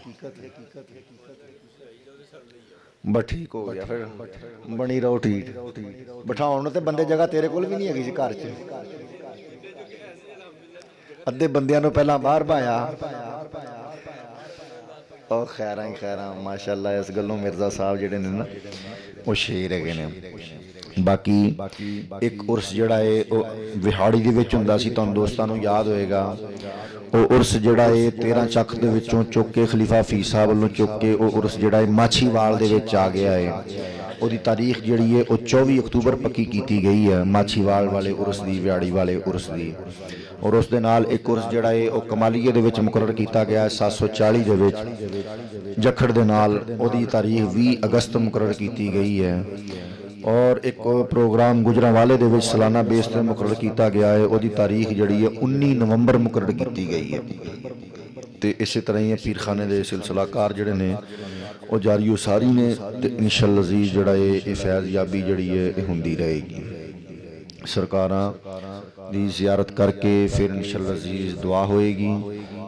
बस ठीक हो गया फिर बनी रहो ठीक बिठाउण ते बंदे जगह तेरे कोल भी नहीं हैगी जी घर च अद्धे बंदियां नूं पहलां बाहर पाया और खैर ही खैर माशाअल्लाह इस गलों मिर्जा साहब जिहड़े ने ना वो शेर है ने। बाकी एक उर्स जिहड़ा है वो विहाड़ी दे विच हुंदा सी तुहानूं दोस्तां नूं याद होएगा वो उर्स जिहड़ा है 13 ਚੱਕ ਦੇ ਵਿੱਚੋਂ चुक के खलीफा फीस साहब ਵੱਲੋਂ चुक के वो उर्स जिहड़ा है माछीवाल दे विच आ गया है ਉਹਦੀ तारीख जिहड़ी है वो 24 अक्तूबर पक्की की गई है माछीवाल वाले उर्स की विहाड़ी वाले उर्स की और उस दे नाल एक उर्स जिहड़ा है वो कमालीए दे विच मुकर्रर किया गया है 740 दे विच जखड़ दे नाल ਉਹਦੀ तारीख 20 अगस्त मुकर्रर की गई है اور ایک ਪ੍ਰੋਗਰਾਮ ਗੁਜਰਾਂਵਾਲੇ ਦੇ ਵਿੱਚ ਸਾਲਾਨਾ ਬੇਸ ਤੇ ਮੁਕਰਰ ਕੀਤਾ ਗਿਆ ਹੈ। ਉਹਦੀ ਤਾਰੀਖ ਜਿਹੜੀ ਹੈ 19 ਨਵੰਬਰ ਮੁਕਰਰ ਕੀਤੀ ਗਈ ਹੈ। ਤੇ ਇਸੇ ਤਰ੍ਹਾਂ ਹੀ ਪੀਰਖਾਨੇ ਦੇ ਸਿਲਸਿਲਾਕਾਰ ਜਿਹੜੇ ਨੇ ਉਹ ਜਾਰੀ ਉਸਾਰੀ ਨੇ ਤੇ ਇਨਸ਼ਾਅੱਲਾ ਅਜ਼ੀਜ਼ ਜਿਹੜਾ ਇਹ ਫੈਜ਼ਯਾਬੀ ਜਿਹੜੀ ਹੈ ਇਹ ਹੁੰਦੀ ਰਹੇਗੀ। ਸਰਕਾਰਾਂ ਦੀ ਜ਼ਿਆਰਤ ਕਰਕੇ ਫਿਰ ਇਨਸ਼ਾਅੱਲਾ ਅਜ਼ੀਜ਼ ਦੁਆ ਹੋਏਗੀ।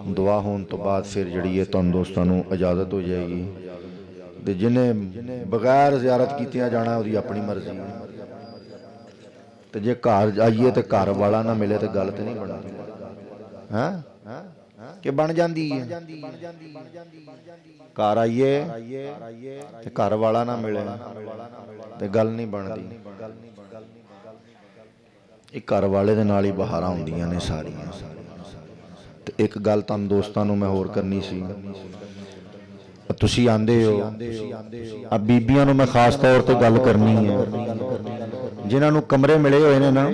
ਦੁਆ ਹੋਣ ਤੋਂ ਬਾਅਦ ਫਿਰ ਜਿਹੜੀ ਹੈ ਤੁਹਾਨੂੰ ਦੋਸਤਾਂ ਨੂੰ ਇਜਾਜ਼ਤ ਹੋ ਜਾਏਗੀ। ਤੇ ਜਿਹਨੇ ਬਗੈਰ ਜ਼ਿਆਰਤ ਕੀਤਿਆਂ ਜਾਣਾ ਉਹਦੀ ਆਪਣੀ ਮਰਜ਼ੀ ਹੈ। ਤੇ ਜੇ ਘਰ ਆਈਏ ਤੇ ਘਰ ਵਾਲਾ ਨਾ ਮਿਲੇ ਤੇ ਗੱਲ ਤੇ ਨਹੀਂ ਬਣਦੀ ਹੈ ਕਿ ਬਣ ਜਾਂਦੀ ਹੈ। ਘਰ ਆਈਏ ਤੇ ਘਰ ਵਾਲਾ ਨਾ ਮਿਲੇ ਤੇ ਗੱਲ ਨਹੀਂ ਬਣਦੀ। ਇਹ ਘਰ ਵਾਲੇ ਦੇ ਨਾਲ ਹੀ ਬਹਾਰਾਂ ਹੁੰਦੀਆਂ ਨੇ ਸਾਰੀਆਂ। ਤੇ ਇੱਕ ਗੱਲ ਤੁਹਾਨੂੰ ਦੋਸਤਾਂ ਨੂੰ ਮੈਂ ਹੋਰ ਕਰਨੀ ਸੀ। ਤੁਸੀਂ ਆਂਦੇ ਹੋ ਆ ਬੀਬੀਆਂ ਨੂੰ ਮੈਂ ਖਾਸ ਤੌਰ ਤੇ ਗੱਲ ਕਰਨੀ ਹੈ ਜਿਨ੍ਹਾਂ ਨੂੰ ਕਮਰੇ ਮਿਲੇ ਹੋਏ ਨੇ ਨਾ,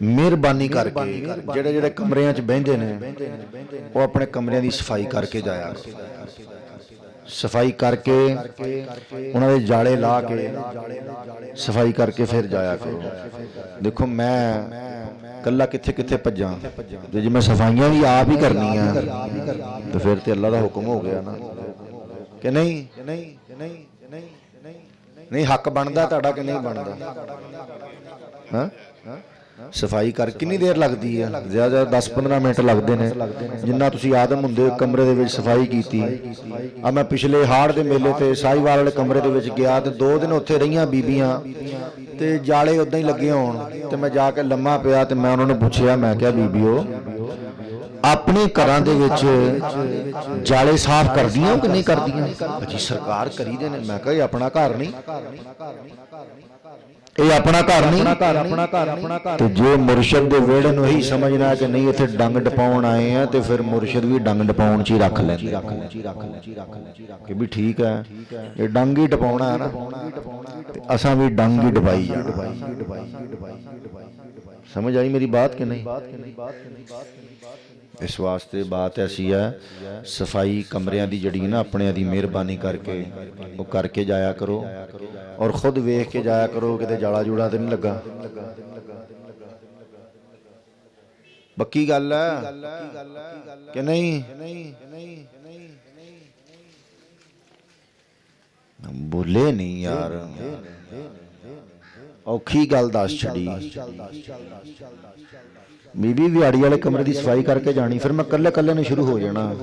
ਮਿਹਰਬਾਨੀ ਕਰਕੇ ਜਿਹੜੇ ਜਿਹੜੇ ਕਮਰਿਆਂ 'ਚ ਬਹਿੰਦੇ ਨੇ ਉਹ ਆਪਣੇ ਕਮਰਿਆਂ ਦੀ ਸਫਾਈ ਕਰਕੇ ਜਾਇਆ। ਸਫਾਈ ਕਰਕੇ ਉਹਨਾਂ ਦੇ ਜਾਲੇ ਲਾ ਕੇ ਸਫਾਈ ਕਰਕੇ ਫਿਰ ਜਾਇਆ ਕਰੋ। ਦੇਖੋ ਮੈਂ ਕੱਲਾ ਕਿੱਥੇ ਕਿੱਥੇ ਭੱਜਾਂ ਤੇ ਜੇ ਮੈਂ ਸਫਾਈਆਂ ਵੀ ਆਪ ਹੀ ਕਰਨੀਆਂ ਤੇ ਫਿਰ ਤੇ ਅੱਲਾ ਦਾ ਹੁਕਮ ਹੋ ਗਿਆ ਨਾ ਕਿ ਨਹੀਂ। ਨਹੀਂ ਹੱਕ ਬਣਦਾ ਤੁਹਾਡਾ ਕਿ ਨਹੀਂ ਬਣਦਾ? ਹਾਂ ਸਫਾਈ ਕਰ ਕਿੰਨੀ ਦੇਰ ਲੱਗਦੀ ਹੈ? ਜ਼ਿਆਦਾ 10-15 ਮਿੰਟ ਲੱਗਦੇ ਨੇ। ਜਿੰਨਾ ਤੁਸੀਂ ਆਦਮ ਹੁੰਦੇ ਕਮਰੇ ਦੇ ਵਿੱਚ ਸਫਾਈ ਕੀਤੀ। ਆ ਮੈਂ ਪਿਛਲੇ ਹਾੜ ਦੇ ਮੇਲੇ ਤੇ ਸਾਹੀਵਾਲ ਵਾਲੇ ਕਮਰੇ ਦੇ ਵਿੱਚ ਗਿਆ ਤੇ 2 ਦਿਨ ਉੱਥੇ ਰਹੀਆਂ ਬੀਬੀਆਂ ਤੇ ਜਾਲੇ ਉਦਾਂ ਹੀ ਲੱਗੇ ਹੋਣ ਤੇ ਮੈਂ ਜਾ ਕੇ ਲੰਮਾ ਪਿਆ ਤੇ ਮੈਂ ਉਹਨਾਂ ਨੂੰ ਪੁੱਛਿਆ, ਮੈਂ ਕਿਹਾ ਬੀਬੀਓ ਆਪਣੇ ਘਰਾਂ ਦੇ ਵਿੱਚ ਜਾਲੇ ਸਾਫ਼ ਕਰਦੀਆਂ ਕਿ ਨਹੀਂ ਕਰਦੀਆਂ? ਜੀ ਸਰਕਾਰ ਕਰੀਦੇ ਨੇ। ਮੈਂ ਕਿਹਾ ਇਹ ਆਪਣਾ ਘਰ ਨਹੀਂ, ਇਹ ਆਪਣਾ ਘਰ ਨਹੀਂ। ਤੇ ਜੇ ਮੁਰਸ਼ਦ ਦੇ ਵਿਹੜੇ ਨੂੰ ਇਹੀ ਸਮਝਣਾ ਕਿ ਨਹੀਂ ਇੱਥੇ ਡੰਗ ਡਪਾਉਣ ਆਏ ਆ ਤੇ ਫਿਰ ਮੁਰਸ਼ਦ ਵੀ ਡੰਗ ਡਪਾਉਣ 'ਚ ਹੀ ਰੱਖ ਲੈਂਦੇ ਕਿ ਵੀ ਠੀਕ ਹੈ ਇਹ ਡੰਗ ਹੀ ਡਪਾਉਣਾ ਹੈ ਨਾ ਤੇ ਅਸਾਂ ਵੀ ਡੰਗ ਹੀ ਡਪਾਈ ਜਾਣਾ। ਸਮਝ ਆਈ ਮੇਰੀ ਬਾਤ ਕਿ ਨਹੀਂ? ਇਸ ਵਾਸਤੇ ਬਾਤ ਐਸੀ ਹੈ ਸਫਾਈ ਕਮਰਿਆਂ ਦੀ ਜਿਹੜੀ ਨਾ ਆਪਣਿਆਂ ਦੀ ਮਿਹਰਬਾਨੀ ਕਰਕੇ ਉਹ ਕਰਕੇ ਜਾਇਆ ਕਰੋ ਔਰ ਖੁਦ ਵੇਖ ਕੇ ਜਾਇਆ ਕਰੋ ਕਿਤੇ ਜਾਲਾ ਜੂੜਾ ਤੇ ਨਹੀਂ ਲੱਗਾ। ਪੱਕੀ ਗੱਲ ਹੈ ਕਿ ਨਹੀਂ? ਬੋਲੇ ਨਹੀਂ ਯਾਰ, ਔਖੀ ਗੱਲ ਦੱਸ ਛੱਡੀ। ਬੀਬੀ ਵਿਹਾੜੀ ਵਾਲੇ ਕਮਰੇ ਦੀ ਸਫਾਈ ਕਰਕੇ ਜਾਣੀ, ਫਿਰ ਮੈਂ ਕੱਲੇ ਕੱਲੇ ਨੂੰ ਸ਼ੁਰੂ ਹੋ ਜਾਣਾ।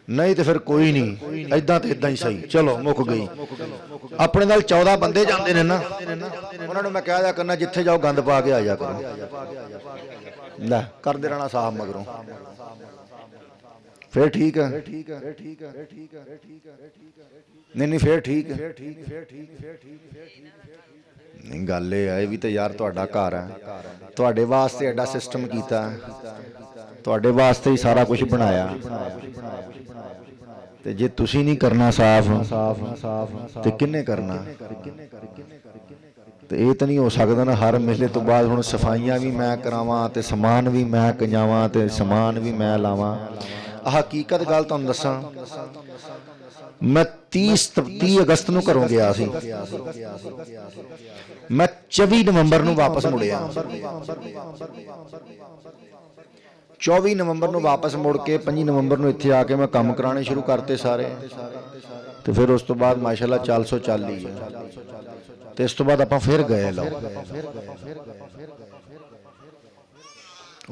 ਨਹੀਂ ਤੇ ਫਿਰ ਕੋਈ ਨਹੀਂ, ਏਦਾਂ ਤੇ ਏਦਾਂ ਹੀ ਸਹੀ, ਚਲੋ ਮੁੱਕ ਗਈ। ਆਪਣੇ ਨਾਲ 14 ਬੰਦੇ ਜਾਂਦੇ ਨੇ ਨਾ, ਉਹਨਾਂ ਨੂੰ ਮੈਂ ਕਹਿ ਦਿਆ ਕਰਨਾ ਜਿੱਥੇ ਜਾਓ ਗੰਦ ਪਾ ਕੇ ਆ ਜਾ ਕਰੋ। ਲੈ ਕਰਦੇ ਰਹਿਣਾ ਸਾਫ ਮਗਰੋਂ, ਫਿਰ ਠੀਕ ਹੈ। ਨਹੀਂ ਫਿਰ ਠੀਕ ਹੈ। ਨਹੀਂ ਗੱਲ ਇਹ ਹੈ ਵੀ ਤਾਂ ਯਾਰ ਤੁਹਾਡਾ ਘਰ ਹੈ, ਤੁਹਾਡੇ ਵਾਸਤੇ ਐਡਾ ਸਿਸਟਮ ਕੀਤਾ, ਤੁਹਾਡੇ ਵਾਸਤੇ ਹੀ ਸਾਰਾ ਕੁਝ ਬਣਾਇਆ ਤੇ ਜੇ ਤੁਸੀਂ ਨਹੀਂ ਕਰਨਾ ਸਾਫ਼ ਤੇ ਕਿਹਨੇ ਕਰਨਾ? ਤੇ ਇਹ ਤਾਂ ਨਹੀਂ ਹੋ ਸਕਦਾ ਨਾ ਹਰ ਮੇਲੇ ਤੋਂ ਬਾਅਦ ਹੁਣ ਸਫਾਈਆਂ ਵੀ ਮੈਂ ਕਰਾਵਾਂ ਤੇ ਸਮਾਨ ਵੀ ਮੈਂ ਕੰਜਾਵਾਂ ਤੇ ਸਮਾਨ ਵੀ ਮੈਂ ਲਾਵਾਂ। ਹਕੀਕਤ ਗੱਲ ਤੁਹਾਨੂੰ ਦੱਸਾਂ, ਮੈਂ 30 ਅਗਸਤ ਨੂੰ ਘਰੋਂ ਗਿਆ ਸੀ, ਮੈਂ 24 ਨਵੰਬਰ ਨੂੰ ਵਾਪਸ ਮੁੜਿਆ। 24 ਨਵੰਬਰ ਨੂੰ ਵਾਪਸ ਮੁੜ ਕੇ 25 ਨਵੰਬਰ ਨੂੰ ਇੱਥੇ ਆ ਕੇ ਮੈਂ ਕੰਮ ਕਰਾਣੇ ਸ਼ੁਰੂ ਕਰਤੇ ਸਾਰੇ। ਤੇ ਫਿਰ ਉਸ ਤੋਂ ਬਾਅਦ ਮਾਸ਼ਾਅੱਲਾ 440 ਤੇ ਇਸ ਤੋਂ ਬਾਅਦ ਆਪਾਂ ਫਿਰ ਗਏ। ਲਓ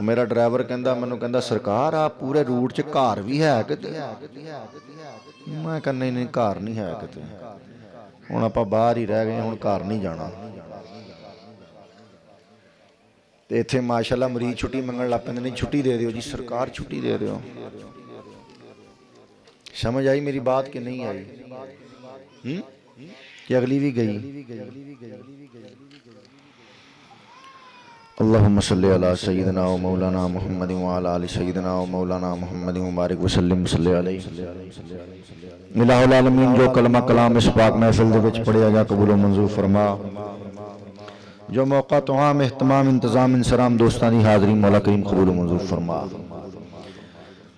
ਮੇਰਾ ਡਰਾਈਵਰ ਕਹਿੰਦਾ ਮੈਨੂੰ, ਕਹਿੰਦਾ ਸਰਕਾਰ ਆ ਪੂਰੇ ਰੂਟ 'ਚ ਘਰ ਵੀ ਹੈ ਕਿਤੇ? ਮੈਂ ਕਹਿੰਦਾ ਨਹੀਂ ਘਰ ਨਹੀਂ ਹੈ ਕਿਤੇ, ਹੁਣ ਆਪਾਂ ਬਾਹਰ ਹੀ ਰਹਿ ਗਏ, ਹੁਣ ਘਰ ਨਹੀਂ ਜਾਣਾ। ਤੇ ਇੱਥੇ ਮਾਸ਼ਾਅੱਲਾ ਮਰੀਜ਼ ਛੁੱਟੀ ਮੰਗਣ ਲੱਗ ਪੈਂਦੇ ਨੇ, ਛੁੱਟੀ ਦੇ ਦਿਓ ਜੀ ਸਰਕਾਰ, ਛੁੱਟੀ ਦੇ ਦਿਓ। ਸਮਝ ਆਈ ਮੇਰੀ ਬਾਤ ਕਿ ਨਹੀਂ ਆਈ? ਕਿ ਅਗਲੀ ਵੀ ਗਈ? اللهم صل على سيدنا ومولانا محمد وعلى آل سيدنا ومولانا محمد مبارک وسلم صلی علیہ الہ العالمین۔ جو کلمہ کلام اس پاک محفل دے وچ پڑھیا جا قبول و منظور فرما، جو موقع طعام اہتمام انتظام انسرام دوستانی حاضری مولا کریم قبول و منظور فرما۔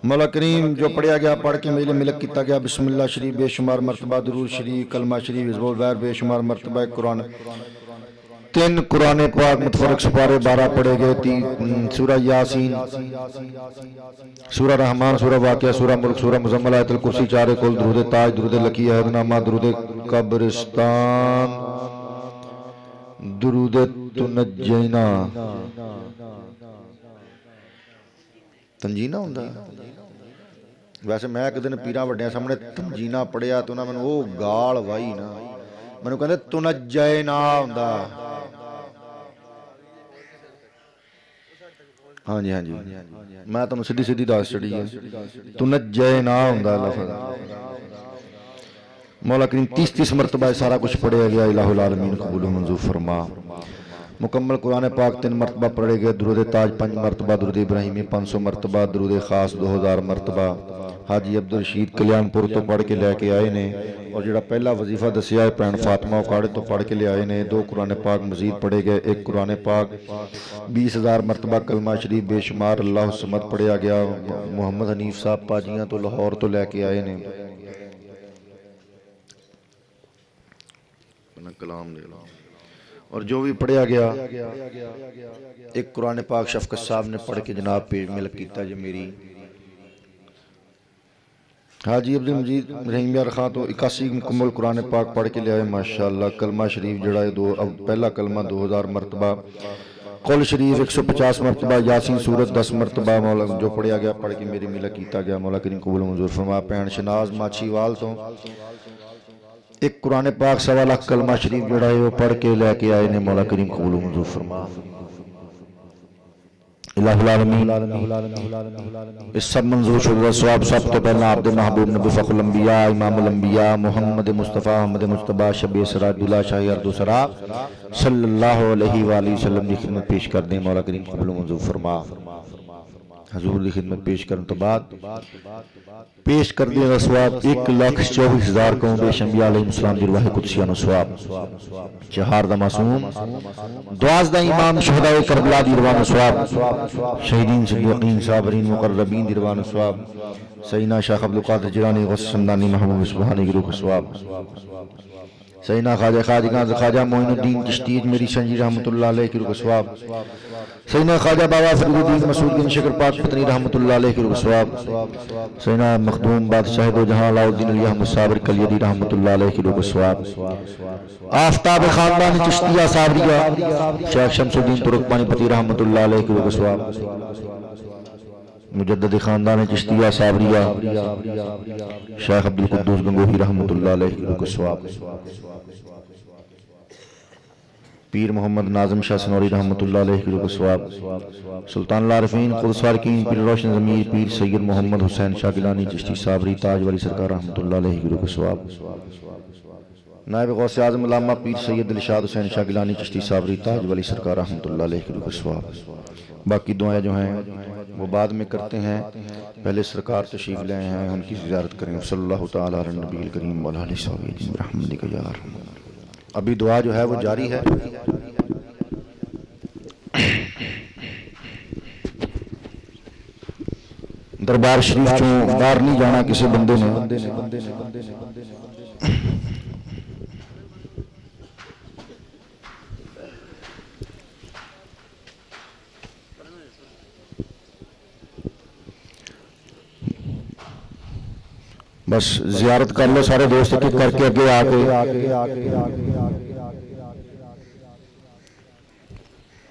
مولا کریم جو پڑھیا گیا پڑھ کے میلے ملک کیتا گیا بسم اللہ شریف بے شمار مرتبہ، درود شریف، کلمہ شریف، حزب الویر بے شمار مرتبہ، قرآن 3 قرآن پاک متفرق سپارے 12 پڑھے گئے، سورہ یاسین، سورہ رحمان، سورہ واقعہ، سورہ ملک، سورہ مزمل، آیت الکرسی، 4 کل، درود تاج، درود لکی عہد نامہ، درود قبرستان، درود تنجینا تنجینا ہوں ویسے میں ایک دن پیراں وڈیاں سامنے تنجینا پڑھیا تو انہاں مینوں وہ گال وائی نا، مینوں کہندے تنجینا ہوندا۔ ہاں جی میں تمہیں سیدھی سیدھی دس چڑی ہے، تنجینا ہوندا لفظ۔ مولا کریم 30 مرتبہ سارا کچھ پڑھیا گیا، الہ العالمین قبول و منظور فرما۔ مکمل قرآن پاک 3 مرتبہ پڑھے گئے، درود تاج 5 مرتبہ، درود ابراہیمی 500 مرتبہ، درود خاص 2000 مرتبہ۔ حاجی عبدالرشید کلیان پور تو پڑھ کے لے کے آئے نے، اور جڑا پہلا وظیفہ دسیا ہے بہن فاطمہ اکاڑے تو پڑھ کے لے آئے نے۔ 2 قرآن پاک مزید پڑھے گئے، 1 قرآن پاک 20,000 مرتبہ، کلمہ شریف بے شمار، اللہ الصمد پڑھیا گیا۔ محمد حنیف صاحب پاجیاں تو لاہور تو لے کے آئے نے، کلام دے لو، اور جو بھی پڑھیا گیا 1 قرآن پاک شفقت صاحب نے پڑھ کے جناب پہ ملک کیتا جو میری حاجی عبدالمجید رحیم یار خان تو 81 مکمل قرآن پاک پڑھ کے لے آئے ماشاءاللہ۔ کلمہ شریف جڑا ہے پہلا کلمہ 2000 مرتبہ، قول شریف 150 مرتبہ، یاسین سورت 10 مرتبہ، مولا جو پڑھیا گیا پڑھ کے میری ملک کیتا گیا، مولا کریم قبول منظور فرما۔ پہن شناز ماچھی وال تو 1 قرآن پاک 1.25 لاکھ کلمہ شریف جڑا ہے وہ پڑھ کے لے کے آئے نے، مولا کریم قبول منظور فرما۔ الہ العالمین اس سب منظور شدہ ثواب سب تو پہلا عبد محبوب نبی فخر الانبیاء امام الانبیاء محمد مصطفیٰ احمد مجتبیٰ شبیہ سراج اللہ شاہ ارد و سرا صلی اللہ علیہ وآلہ وسلم کی خدمت پیش کر دیں، مولا کریم قبول منظور فرما۔ حضور کی خدمت پیش کرنے تو بعد پیش کر دیا ثواب 1,24,000 قوم بے انبیاء علیہ السلام دی روح قدسیہ ثواب، چہار دا معصوم، 12 امام شہداء کربلا دی روح ثواب، شہیدین صدیقین صابرین مقربین دی روح ثواب، سیدنا شیخ عبدالقادر جیلانی غوث سمدانی محبوب سبحانی کی روح ثواب، سیدنا خواجہ معین الدین چشتی میری سنجی رحمت اللہ علیہ کی روح ثواب، سیدنا خواجہ بابا فرید الدین مسعود بن شکر پاک پتنی رحمت اللہ علیہ کی روح ثواب، سیدنا مخدوم بادشاہ دو جہاں علاء الدین علی احمد صابر کلیدی رحمت اللہ علیہ کی روح ثواب، آفتاب خاندان چشتیہ صابریہ شیخ شمس الدین ترکمانی پتی رحمت اللہ علیہ کی روح ثواب، مجدد خاندان چشتیہ صابریہ شیخ عبدالقدوس گنگوہی رحمت اللہ علیہ کی روح ثواب، پیر محمد ناظم شاہ سنوری رحمت اللہ علیہ کی روح ثواب، سلطان العارفین قدس سالکین پیر روشن ضمیر پیر سید محمد حسین شاہ گیلانی چشتی صابری تاج والی سرکار رحمت اللہ علیہ کی روح ثواب، نائب غوث اعظم علامہ پیر سید دلشاد حسین شاہ گیلانی چشتی صابری تاج والی سرکار رحمت اللہ علیہ کی روح ثواب۔ باقی دعائیں جو ہیں وہ بعد میں کرتے ہیں، پہلے سرکار تشریف لے ہیں، ان کی زیارت کریں۔ صلی اللہ تعالیٰ علی النبی الکریم وعلی آلہ وصحبہ اجمعین برحمتک یا ارحم۔ ابھی دعا جو ہے وہ جاری ہے۔ دربار شریف چوں باہر نہیں جانا کسی بندے نے، بس زیارت کر لو سارے دوست کر کے اگے آ کے،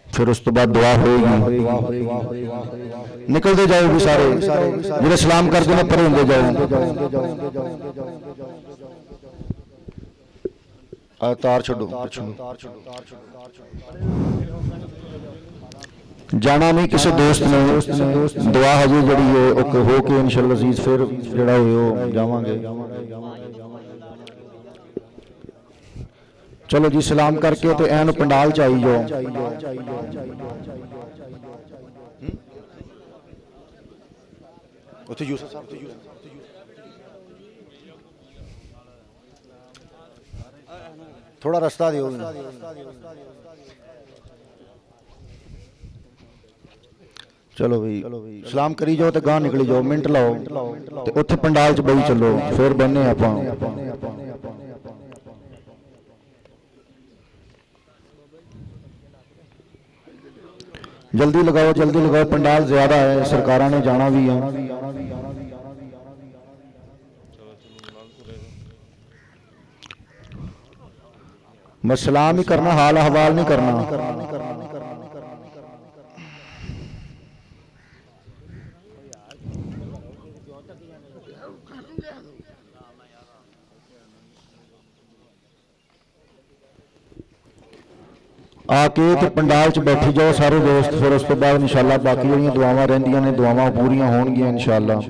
پھر اس تو بعد دعا ہوئے گی، نکلتے جاؤ بھی سارے جنہیں سلام کر دینا پڑے ہوندے جاؤ، تار چھڑو جانا نہیں کسی دوست نے، دعا حضور جڑی ہے ہو کے انشاءاللہ عزیز پھر جڑا ہوئے ہو جاواں گے۔ چلو جی سلام کر کے تو این پنڈال چاہی جو تھوڑا رستہ دیو، ਚਲੋ ਬਈ ਸਲਾਮ ਕਰੀ ਜਾਓ ਤੇ ਗਾਂ ਨਿਕਲੀ ਜਾਓ, ਮਿੰਟ ਲਾਓ ਤੇ ਉੱਥੇ ਪੰਡਾਲ 'ਚ ਬਈ ਚੱਲੋ, ਫਿਰ ਬੰਨੇ ਆਪਾਂ। ਜਲਦੀ ਲਗਾਓ, ਜਲਦੀ ਲਗਾਓ, ਪੰਡਾਲ ਜ਼ਿਆਦਾ ਹੈ, ਸਰਕਾਰਾਂ ਨੇ ਜਾਣਾ ਵੀ ਹੈ। ਬਸ ਸਲਾਮ ਹੀ ਕਰਨਾ, ਹਾਲ ਅਹਵਾਲ ਨਹੀਂ ਕਰਨਾ। ਆ ਕੇ ਤੇ ਪੰਡਾਲ 'ਚ ਬੈਠੀ ਜਾਓ ਸਾਰੇ ਦੋਸਤ, ਫਿਰ ਉਸ ਤੋਂ ਬਾਅਦ ਇਨਸ਼ਾਅੱਲਾ ਬਾਕੀ ਜਿਹੜੀਆਂ ਦੁਆਵਾਂ ਰਹਿੰਦੀਆਂ ਨੇ ਦੁਆਵਾਂ ਪੂਰੀਆਂ ਹੋਣਗੀਆਂ ਇਨਸ਼ਾਅੱਲਾ।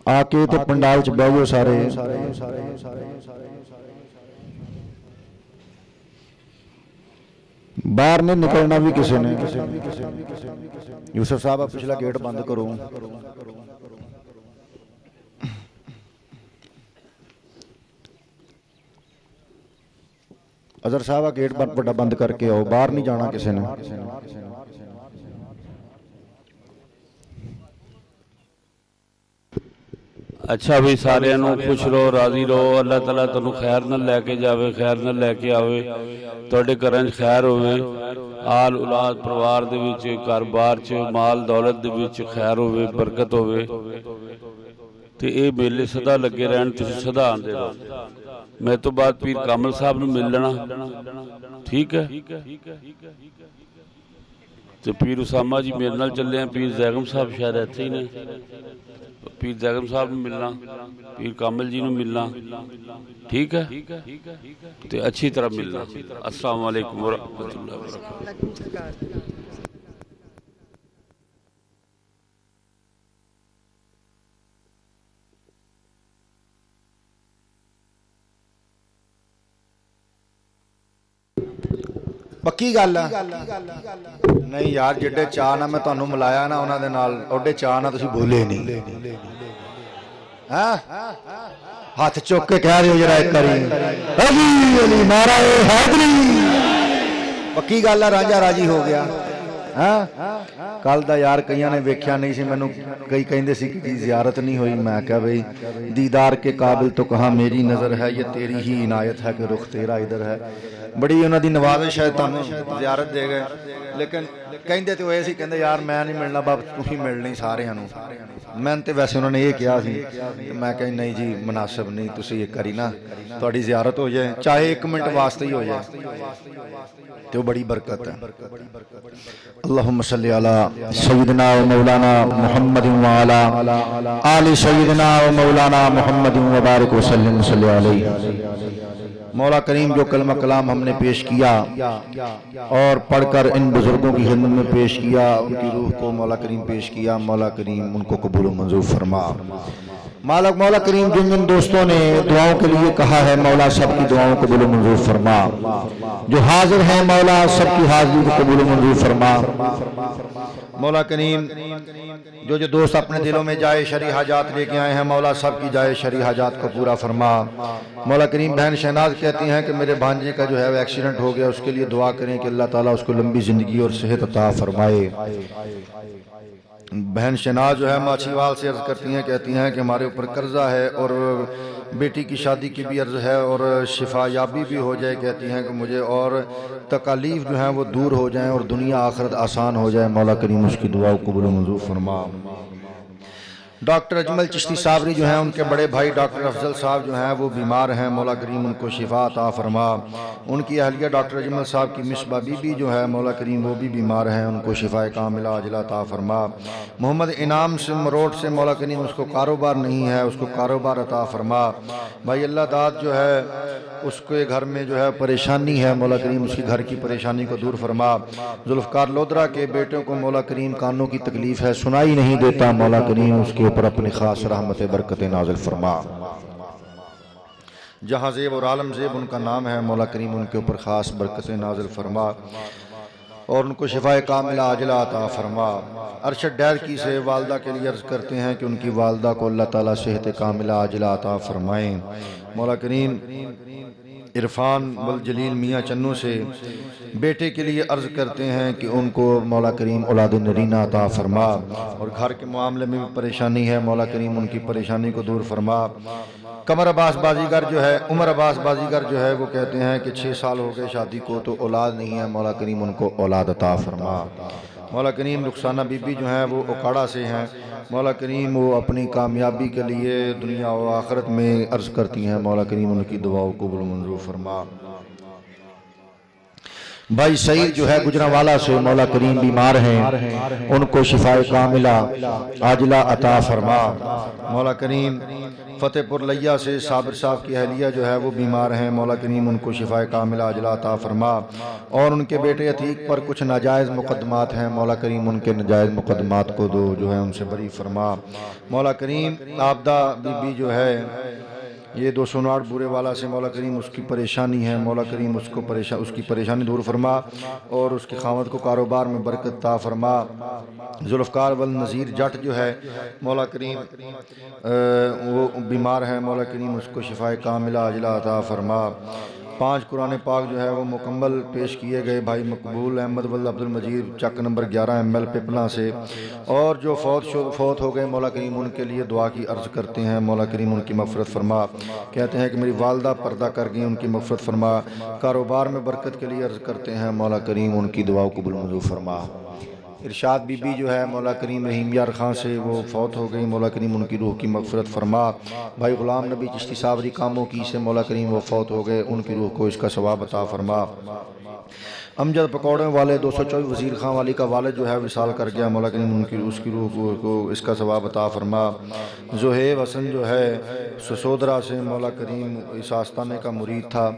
ਆ ਕੇ ਤੇ ਪੰਡਾਲ 'ਚ ਬਹਿ ਜਾਓ ਸਾਰੇ। ਬਾਹਰ ਨਹੀਂ ਨਿਕਲਣਾ ਵੀ ਕਿਸੇ ਨੇ। ਯੂਸਫ ਸਾਹਿਬ ਪਿਛਲਾ ਗੇਟ ਬੰਦ ਕਰੋ। ਅਜ਼ਰ ਸਾਹਿਬ ਆ ਗੇਟ ਵੱਡਾ ਬੰਦ ਕਰਕੇ ਆਓ, ਬਾਹਰ ਨਹੀਂ ਜਾਣਾ ਕਿਸੇ ਨੇ। ਅੱਛਾ ਵੀ ਸਾਰਿਆਂ ਨੂੰ ਖੁਸ਼ ਰਹੋ, ਰਾਜ਼ੀ ਰਹੋ, ਅੱਲਾਹ ਤਾਲਾ ਤੁਹਾਨੂੰ ਖੈਰ ਨਾਲ ਲੈ ਕੇ ਜਾਵੇ, ਖੈਰ ਨਾਲ ਲੈ ਕੇ ਆਵੇ, ਤੁਹਾਡੇ ਘਰਾਂ 'ਚ ਖੈਰ ਹੋਵੇ, ਆਲ ਔਲਾਦ ਪਰਿਵਾਰ ਦੇ ਵਿੱਚ, ਘਰ-ਬਾਰ 'ਚ, ਮਾਲ ਦੌਲਤ ਦੇ ਵਿੱਚ ਖੈਰ ਹੋਵੇ, ਬਰਕਤ ਹੋਵੇ ਤੇ ਇਹ ਮੇਲੇ ਸਦਾ ਲੱਗੇ ਰਹਿਣ, ਤੁਸੀਂ ਸਦਾ ਆਉਂਦੇ ਰਹੋ। ਮੇਰੇ ਤੋਂ ਬਾਅਦ ਪੀਰ ਕਾਮਲ ਸਾਹਿਬ ਨੂੰ ਮਿਲ ਲੈਣਾ, ਠੀਕ ਹੈ। ਤੇ ਪੀਰ ਉਸਾਮਾ ਜੀ ਮੇਰੇ ਨਾਲ ਚੱਲੇ ਆ, ਪੀਰ ਜ਼ੈਗਮ ਸਾਹਿਬ ਸ਼ਾਇਦ ਇੱਥੇ ਹੀ ਨੇ, ਪੀਰ ਜ਼ੈਗਮ ਸਾਹਿਬ ਨੂੰ ਮਿਲਣਾ, ਪੀਰ ਕਾਮਲ ਜੀ ਨੂੰ ਮਿਲਣਾ, ਠੀਕ ਹੈ ਤੇ ਅੱਛੀ ਤਰ੍ਹਾਂ ਮਿਲਣਾ। अस्सलाम वालेकुम वरहमतुल्लाहि वबरकातुहू। ਪੱਕੀ ਗੱਲ ਆ? ਨਹੀਂ ਯਾਰ, ਜਿੱਡੇ ਚਾਅ ਨਾਲ ਮੈਂ ਤੁਹਾਨੂੰ ਮਿਲਾਇਆ ਨਾ ਉਹਨਾਂ ਦੇ ਨਾਲ, ਓਡੇ ਚਾਅ ਨਾਲ ਤੁਸੀਂ ਬੋਲੇ ਨਹੀਂ। ਹਾਂ ਹੱਥ ਚੁੱਕ ਕੇ ਕਹਿ ਰਹੇ ਹੋ ਜਰਾ ਇੱਕ ਵਾਰੀ ਅਲੀ ਅਲੀ ਨਾਰਾ ਹੈਦਰੀ। ਪੱਕੀ ਗੱਲ ਆ, ਰਾਂਝਾ ਰਾਜੀ ਹੋ ਗਿਆ। ਹਾਂ ਕੱਲ ਦਾ ਯਾਰ ਕਈਆਂ ਨੇ ਵੇਖਿਆ ਨਹੀਂ ਸੀ ਮੈਨੂੰ, ਕਈ ਕਹਿੰਦੇ ਸੀ ਕਿ ਜ਼ਿਆਰਤ ਨਹੀਂ ਹੋਈ। ਮੈਂ ਕਿਹਾ ਬਈ ਦੀਦਾਰ ਕੇ ਕਾबिल तो कहाँ मेरी नज़र है, ये तेरी ही इनायत है कि रुख तेरा इधर है। ਬੜੀ ਉਹਨਾਂ ਦੀ ਨਵਾਜ਼ਿਸ਼ ਹੈ, ਤੁਹਾਨੂੰ ਜ਼ਿਆਰਤ ਦੇ ਗਏ। ਲੇਕਿਨ ਕਹਿੰਦੇ ਤੇ ਹੋਏ ਸੀ, ਕਹਿੰਦੇ ਯਾਰ ਮੈਂ ਨਹੀਂ ਮਿਲਣਾ ਬਾਪ, ਤੁਸੀਂ ਮਿਲਣੀ ਸਾਰਿਆਂ ਨੂੰ। ਮੈਂ ਤੇ ਵੈਸੇ ਉਹਨਾਂ ਨੇ ਇਹ ਕਿਹਾ ਸੀ, ਮੈਂ ਕਿਹਾ ਨਹੀਂ ਜੀ ਮੁਨਾਸਿਬ ਨਹੀਂ, ਤੁਸੀਂ ਇੱਕ ਵਾਰੀ ਨਾ ਤੁਹਾਡੀ ਜ਼ਿਆਰਤ ਹੋ ਜਾਏ, ਚਾਹੇ 1 ਮਿੰਟ ਵਾਸਤੇ ਹੀ ਹੋ ਜਾਏ, ਤੇ ਉਹ ਬੜੀ ਬਰਕਤ ਹੈ। अल्लाहुम्मा सल्ली अला सय्यिदना व मौलाना मुहम्मद व अला आलि सय्यिदना व मौलाना मुहम्मद व बारिक व सल्लिम अलैहि। मौला करीम जो कलमा कलाम हमने पेश किया और पढ़कर इन बुजुर्गों की खिदमत में पेश किया, उनकी रूह को मौला करीम पेश किया, मौला करीम उनको कबूल मंजूर फरमा। मौला करीम जिन जिन दोस्तों ने दुआओं के लिए कहा है, मौला सबकी दुआओं को कबूल मंजूर फरमा। जो हाजिर हैं मौला सबकी हाजिरी को कबूल मंजूर फरमा। मौला करीम जो जो दोस्त अपने दिलों में जाए शरी हाजात लेके आए हैं, मौला सबकी जाए शरी हाजात को पूरा फरमा। मौला करीम बहन शहनाज कहती हैं कि मेरे भांजे का जो है वो एक्सीडेंट हो गया, उसके लिए दुआ करें कि अल्लाह ताला उसको लंबी ज़िंदगी और सेहत अता फरमाए। बहन शहनाज जो है माछीवाल से अर्ज़ करती हैं, कहती हैं कि हमारे ऊपर कर्जा है और बेटी की शादी की भी अर्ज़ है और शिफा याबी भी हो जाए। कहती हैं कि मुझे और तकालीफ जो हैं वो दूर हो जाएं और दुनिया आखिरत आसान हो जाए। मौला करीम उसकी दुआ को कबूल मंजूर फरमा। डॉक्टर अजमल चिश्ती साबरी जो हैं, उनके बड़े भाई डॉक्टर अफजल साहब जो हैं वो बीमार हैं, मौला करीम उनको शिफा अता फरमा। उनकी अहलिया डॉक्टर अजमल साहब की मिसबा बीबी जो है, मौला करीम वो भी बीमार हैं, उनको शिफाए कामिला अजला अता फरमा। मोहम्मद इनाम से मरोड़ से मौला करीम उसको कारोबार नहीं है, उसको कारोबार अता फरमा। भाई अल्लाह दाद जो है उसके घर में जो है परेशानी है, मौला करीम उसकी घर की परेशानी को दूर फरमा। जुल्फ़कार लोधरा के बेटों को मौला करीम कानों की तकलीफ़ है, सुनाई नहीं देता, मौला करीम उसके ऊपर अपनी ख़ास रहमत बरकत नाज़िल फरमा। جہاں زیب اور عالم زیب ان کا نام ہے، مولا کریم ان کے اوپر خاص برکتیں نازل فرما اور ان کو شفائے کاملہ عاجلہ عطا فرما۔ ارشد ڈیر کی سے والدہ کے لیے عرض کرتے ہیں کہ ان کی والدہ کو اللہ تعالیٰ صحت کاملہ عاجلہ عطا فرمائیں۔ مولا کریم عرفان والجلیل میاں چنو سے بیٹے کے لیے عرض کرتے ہیں کہ ان کو مولا کریم اولاد نرینہ عطا فرما، اور گھر کے معاملے میں بھی پریشانی ہے، مولا کریم ان کی پریشانی کو دور فرما۔ قمر عباس بازیگر جو ہے، عمر عباس بازیگر جو ہے، وہ کہتے ہیں کہ 6 سال ہو گئے شادی کو تو اولاد نہیں ہے، مولا کریم ان کو اولاد عطا فرما۔ مولا کریم رخسانہ بی بی جو ہیں وہ اکاڑا سے ہیں، مولا کریم وہ اپنی کامیابی کے لیے دنیا و آخرت میں عرض کرتی ہیں، مولا کریم ان کی دعاؤں کو قبول منظور فرما۔ بھائی سعید جو ہے گجرانوالہ سے، مولا کریم بیمار ہیں، ان کو شفائے کاملہ عاجلہ عطا فرما۔ مولا کریم فتح پور لیا سے صابر صاحب کی اہلیہ جو ہے وہ بیمار ہیں، مولا کریم ان کو شفائے کاملہ عاجلہ عطا فرما، اور ان کے بیٹے عتیق پر کچھ ناجائز مقدمات ہیں، مولا کریم ان کے ناجائز مقدمات کو دو جو ہے ان سے بری فرما۔ مولا کریم عابدہ بی بی جو ہے یہ 209 بورے والا سے، مولا کریم اس کی پریشانی ہے، مولا کریم اس کی پریشانی دور فرما اور اس کی خاوند کو کاروبار میں برکت عطا فرما۔ ذوالفقار والنذیر جٹ جو ہے، مولا کریم وہ بیمار ہے، مولا کریم اس کو شفائے کاملہ عاجلہ عطا فرما۔ 5 قرآن پاک جو ہے وہ مکمل پیش کیے گئے بھائی مقبول احمد ولد عبد المجید چک نمبر 11 ML پپلا سے، اور جو فوت ہو گئے مولا کریم ان کے لیے دعا کی عرض کرتے ہیں، مولا کریم ان کی مغفرت فرما۔ کہتے ہیں کہ میری والدہ پردہ کر گئی، ان کی مغفرت فرما۔ کاروبار میں برکت کے لیے عرض کرتے ہیں، مولا کریم ان کی دعاؤں کو قبول منظور فرما۔ ارشاد بی بی جو ہے مولا کریم رحیم یار خان سے وہ فوت ہو گئی، مولا کریم ان کی روح کی مغفرت فرما۔ بھائی غلام نبی چشتی صابری کاموں کی سے، مولا کریم وہ فوت ہو گئے، ان کی روح کو اس کا ثواب عطا فرما۔ امجد پکوڑے والے 224 وزیر خان والی کا والد جو ہے وصال کر گیا، مولا کریم اس کی روح کو اس کا ثواب عطا فرما۔ زہیب حسن جو ہے سسودرہ سے، مولا کریم اس آستانے کا مرید تھا،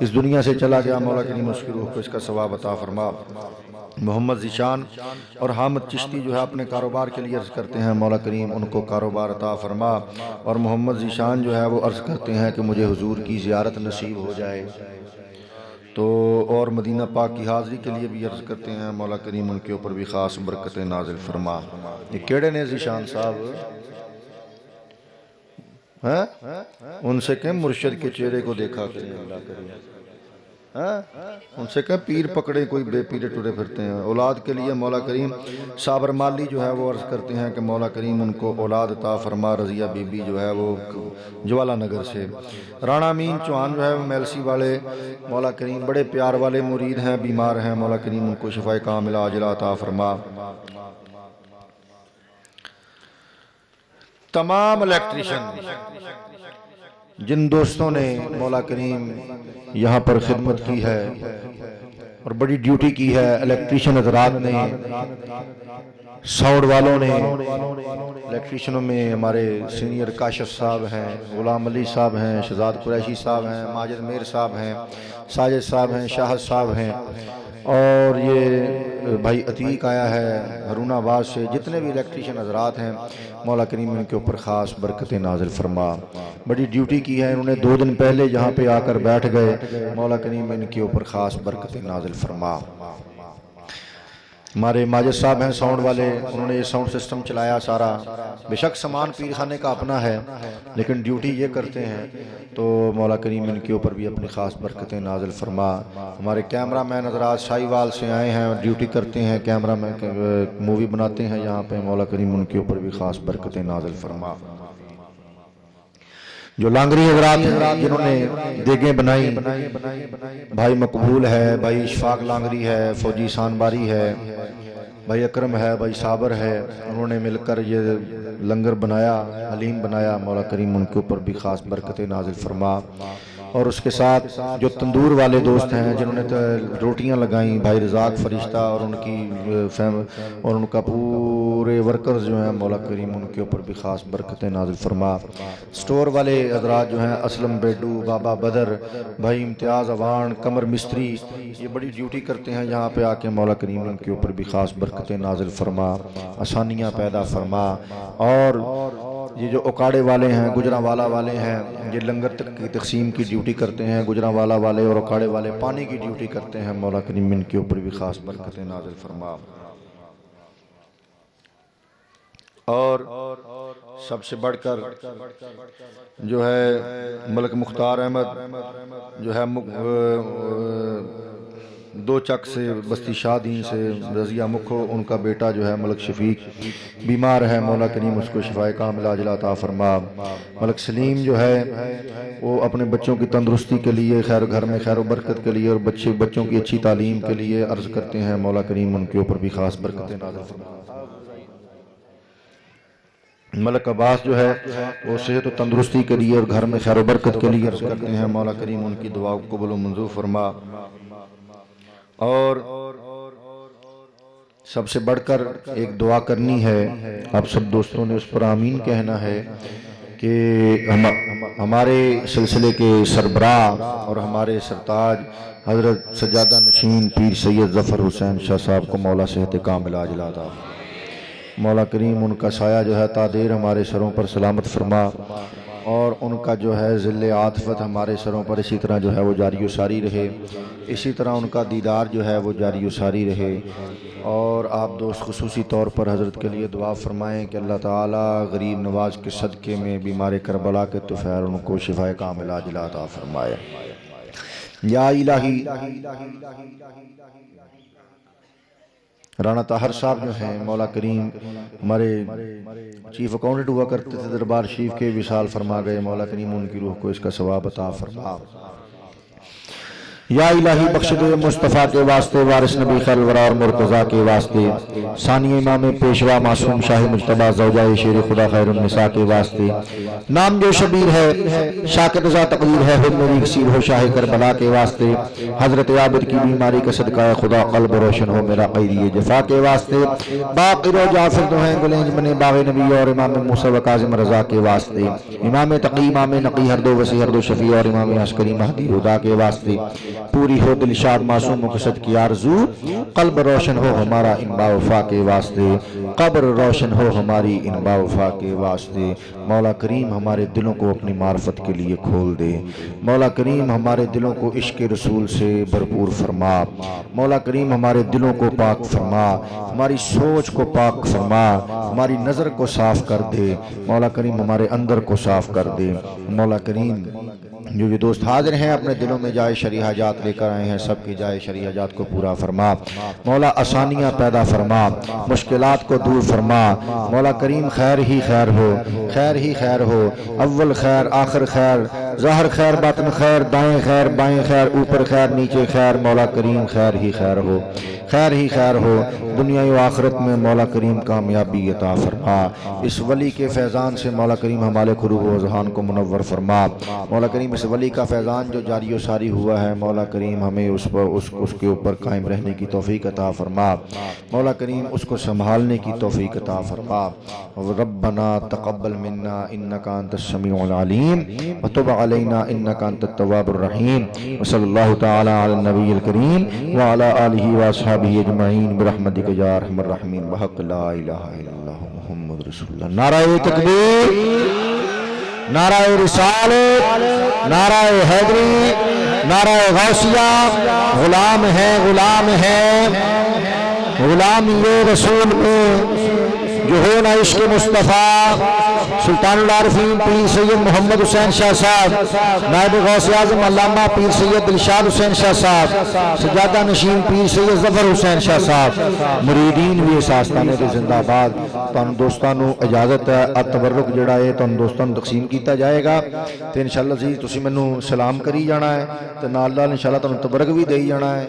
اس دنیا سے چلا گیا، مولا کریم اس کی روح کو اس کا ثواب عطا فرما۔ محمد ذیشان اور حامد چشتی جو ہے اپنے کاروبار کے لیے عرض کرتے ہیں، مولا کریم ان کو کاروبار عطا فرما، اور محمد ذیشان جو ہے وہ عرض کرتے ہیں کہ مجھے حضور کی زیارت نصیب ہو جائے تو، اور مدینہ پاک کی حاضری کے لیے بھی عرض کرتے ہیں، مولا کریم ان کے اوپر بھی خاص برکتیں نازل فرما۔ یہ کیڑے نے ذیشان صاحب ہیں؟ ان سے کہ مرشد کے چہرے کو دیکھا کریں، اللہ کریم، ان سے کہ پیر پکڑے کوئی بے پیرے ٹورے پھرتے ہیں۔ اولاد کے لیے مولا کریم صابر مالی جو ہے وہ عرض کرتے ہیں کہ مولا کریم ان کو اولاد عطا فرما۔ رضیہ بی بی جو ہے وہ جوالا نگر سے۔ رانا امین چوہان جو ہے وہ میلسی والے، مولا کریم بڑے پیار والے مرید ہیں، بیمار ہیں، مولا کریم ان کو شفائے کاملہ عاجلہ عطا فرما۔ تمام الیکٹریشن جن دوستوں نے مولا کریم یہاں پر خدمت کی ہے اور بڑی ڈیوٹی کی ہے، الیکٹریشن حضرات نے، ساؤنڈ والوں نے، الیکٹریشنوں میں ہمارے سینئر کاشف صاحب ہیں، غلام علی صاحب ہیں، شہزاد قریشی صاحب ہیں، ماجد میر صاحب ہیں، ساجد صاحب ہیں، شاہد صاحب ہیں، اور یہ بھائی عتیق آیا ہے ہرون آباد سے، جتنے بھی الیکٹریشن حضرات ہیں مولا کریم ان کے اوپر خاص برکتیں نازل فرما۔ بڑی ڈیوٹی کی ہے، انہوں نے 2 دن پہلے یہاں پہ آ کر بیٹھ گئے، مولا کریم ان کے اوپر خاص برکتیں نازل فرما۔ ہمارے ماجد صاحب ہیں ساؤنڈ والے، انہوں نے یہ ساؤنڈ سسٹم چلایا سارا، بے شک سامان پیر خانے کا اپنا ہے لیکن ڈیوٹی یہ کرتے ہیں، تو مولا کریم ان کے اوپر بھی اپنی خاص برکتیں نازل فرما۔ ہمارے کیمرہ مین حضرات شاہی وال سے آئے ہیں، ڈیوٹی کرتے ہیں، کیمرہ مین مووی بناتے ہیں یہاں پہ، مولا کریم ان کے اوپر بھی خاص برکتیں نازل فرما۔ جو لانگری حضرات ہیں جنہوں نے دیگیں بنائی، بھائی مقبول ہے، بھائی اشفاق لانگری ہے، فوجی سانباری ہے، بھائی اکرم ہے، بھائی صابر ہے، انہوں نے مل کر یہ لنگر بنایا، حلیم بنایا، مولا کریم ان کے اوپر بھی خاص برکتیں نازل فرما۔ اور اس کے ساتھ جو تندور والے دوست ہیں جنہوں نے روٹیاں لگائیں، بھائی رزاق فرشتہ اور ان کی اور ان کا پورے ورکرز جو ہیں، مولا کریم ان کے اوپر بھی خاص برکتیں نازل فرما۔ سٹور والے حضرات جو ہیں، اسلم بیڈو، بابا بدر، بھائی امتیاز اوان، قمر مستری، یہ بڑی ڈیوٹی کرتے ہیں یہاں پہ آ کے، مولا کریم ان کے اوپر بھی خاص برکتیں نازل فرما، آسانیاں پیدا فرما۔ اور یہ جو اکاڑے والے ہیں، گجرانوالا والے ہیں، یہ لنگر کی تقسیم کی ڈیوٹی کرتے ہیں، گجرانوالا والے اور اکاڑے والے پانی کی ڈیوٹی کرتے ہیں، مولا کریم ان کے اوپر بھی خاص برکتیں نازل فرما۔ اور سب سے بڑھ کر جو ہے ملک مختار احمد جو ہے دو چک سے بستی شادی سے رضیہ مکھو، ان کا بیٹا جو ہے ملک شفیق بیمار ہے، مولا کریم اس کو شفائے کاملہ عاجلہ عطا فرما۔ ملک سلیم جو ہے وہ اپنے بچوں کی تندرستی کے لیے، خیر گھر میں خیر و برکت کے لیے اور بچوں کی اچھی تعلیم کے لیے عرض کرتے ہیں، مولا کریم ان کے اوپر بھی خاص برکتیں نازل فرما۔ ملک عباس جو ہے وہ صحت و تندرستی کے لیے اور گھر میں خیر و برکت کے لیے عرض کرتے ہیں، مولا کریم ان کی دعا کو قبول و منظور فرما۔ اور سب سے بڑھ کر ایک دعا کرنی ہے، آپ سب دوستوں نے اس پر آمین کہنا ہے کہ ہمارے سلسلے کے سربراہ اور ہمارے سرتاج حضرت سجادہ نشین پیر سید ظفر حسین شاہ صاحب کو مولا صحت کاملہ عاجلہ عطا فرما۔ مولا کریم ان کا سایہ جو ہے تا دیر ہمارے سروں پر سلامت فرما، اور ان کا جو ہے ذل عاطفت ہمارے سروں پر اسی طرح جو ہے وہ جاری و ساری رہے، اسی طرح ان کا دیدار جو ہے وہ جاری و ساری رہے۔ اور آپ دوست خصوصی طور پر حضرت کے لیے دعا فرمائیں کہ اللہ تعالیٰ غریب نواز کے صدقے میں بیمار کربلا کے طفیل ان کو شفائے کاملہ عاجلہ عطا فرمائے۔ یا الہی، رانا طاہر صاحب جو ہیں مولا کریم ہمارے چیف اکاؤنٹنٹ ہوا کرتے تھے دربار شریف کے، وصال فرما گئے، مولا کریم ان کی روح کو اس کا ثواب عطا فرما۔ یا الہی بخش دے مصطفیٰ کے واسطے، وارث نبی خیر الورا اور مرتضیٰ کے واسطے، ثانی امام پیشوا معصوم شاہ مجتبیٰ زوجہ شیر خدا خیر النساء کے واسطے، نام جو شبیر ہے شاکر رضا تقدیر ہے، ہم میری کثیر ہو شاہ کربلا کے واسطے، حضرت عابد کی بیماری کا صدقہ خدا قلب روشن ہو میرا قیدی جفا کے واسطے، باقر و جعفر دو ہیں گلینج بنے باغ نبی اور امام موسیٰ و کاظم رضا کے واسطے، امام تقی امام نقی ہر دو وسیع ہر دو شفیع اور امام عسکری مہدی ہدا کے واسطے، پوری ہو دلشاد معصوم مقصد کی آرزو، قلب روشن ہو ہمارا ان با وفا کے واسطے، قبر روشن ہو ہماری ان با وفا کے واسطے۔ مولا کریم ہمارے دلوں کو اپنی معرفت کے لیے کھول دے، مولا کریم ہمارے دلوں کو عشق رسول سے بھرپور فرما، مولا کریم ہمارے دلوں کو پاک فرما، ہماری سوچ کو پاک فرما، ہماری نظر کو صاف کر دے، مولا کریم ہمارے اندر کو صاف کر دے۔ مولا کریم جو یہ دوست حاضر ہیں اپنے دلوں میں جائے شرعی حاجات لے کر آئے ہیں، سب کی جائے شرعی حاجات کو پورا فرما، مولا آسانیاں پیدا فرما، مشکلات کو دور فرما، مولا کریم خیر ہی خیر ہو، خیر ہی خیر ہو، اول خیر آخر خیر، ظاہر خیر باطن خیر، دائیں خیر بائیں خیر، اوپر خیر نیچے خیر، مولا کریم خیر ہی خیر ہو، خیر ہی خیر ہو، دنیا و آخرت میں مولا کریم کامیابی عطا فرما۔ اس ولی کے فیضان سے مولا کریم ہمارے قلوب و اذہان کو منور فرما، مولا کریم اس ولی کا فیضان جو جاری و ساری ہوا ہے، مولا کریم ہمیں اس کے اوپر قائم رہنے کی توفیق عطا فرما، مولا کریم اس کو سنبھالنے کی توفیق عطا فرما۔ ربنا تقبل منا انک انت السمیع العلیم وتب علینا انک انت التواب الرحیم، وصلی اللہ تعالی علی النبی الکریم وعلی آلہ واصحابہ اجمعین برحمتک یا ارحم الراحمین بحق لا الہ الا اللہ محمد رسول اللہ۔ نعرہ تکبیر، نعرہ رسالت، نعرہ حیدری، نعرہ غوثیہ، غلام ہے غلام ہے غلامی رسول میں جو ہو نا عشق مصطفیٰ، سلطان العارفین پیر سید محمد حسین شاہ صاحب، نائب غوث اعظم علامہ پیر سید دلشاد حسین شاہ صاحب، سجادہ نشین پیر سید ظفر حسین شاہ صاحب، مریدین بھی اس آستانے کے زندہ باد۔ تن دوستانو اجازت ہے تبرک جڑا ہے تن دوستانو تقسیم کیتا جائے گا، تو انشاءاللہ عزیز تسی مینوں سلام کری جانا ہے، تو نال نال انشاءاللہ تانوں تبرک بھی دئی جانا ہے۔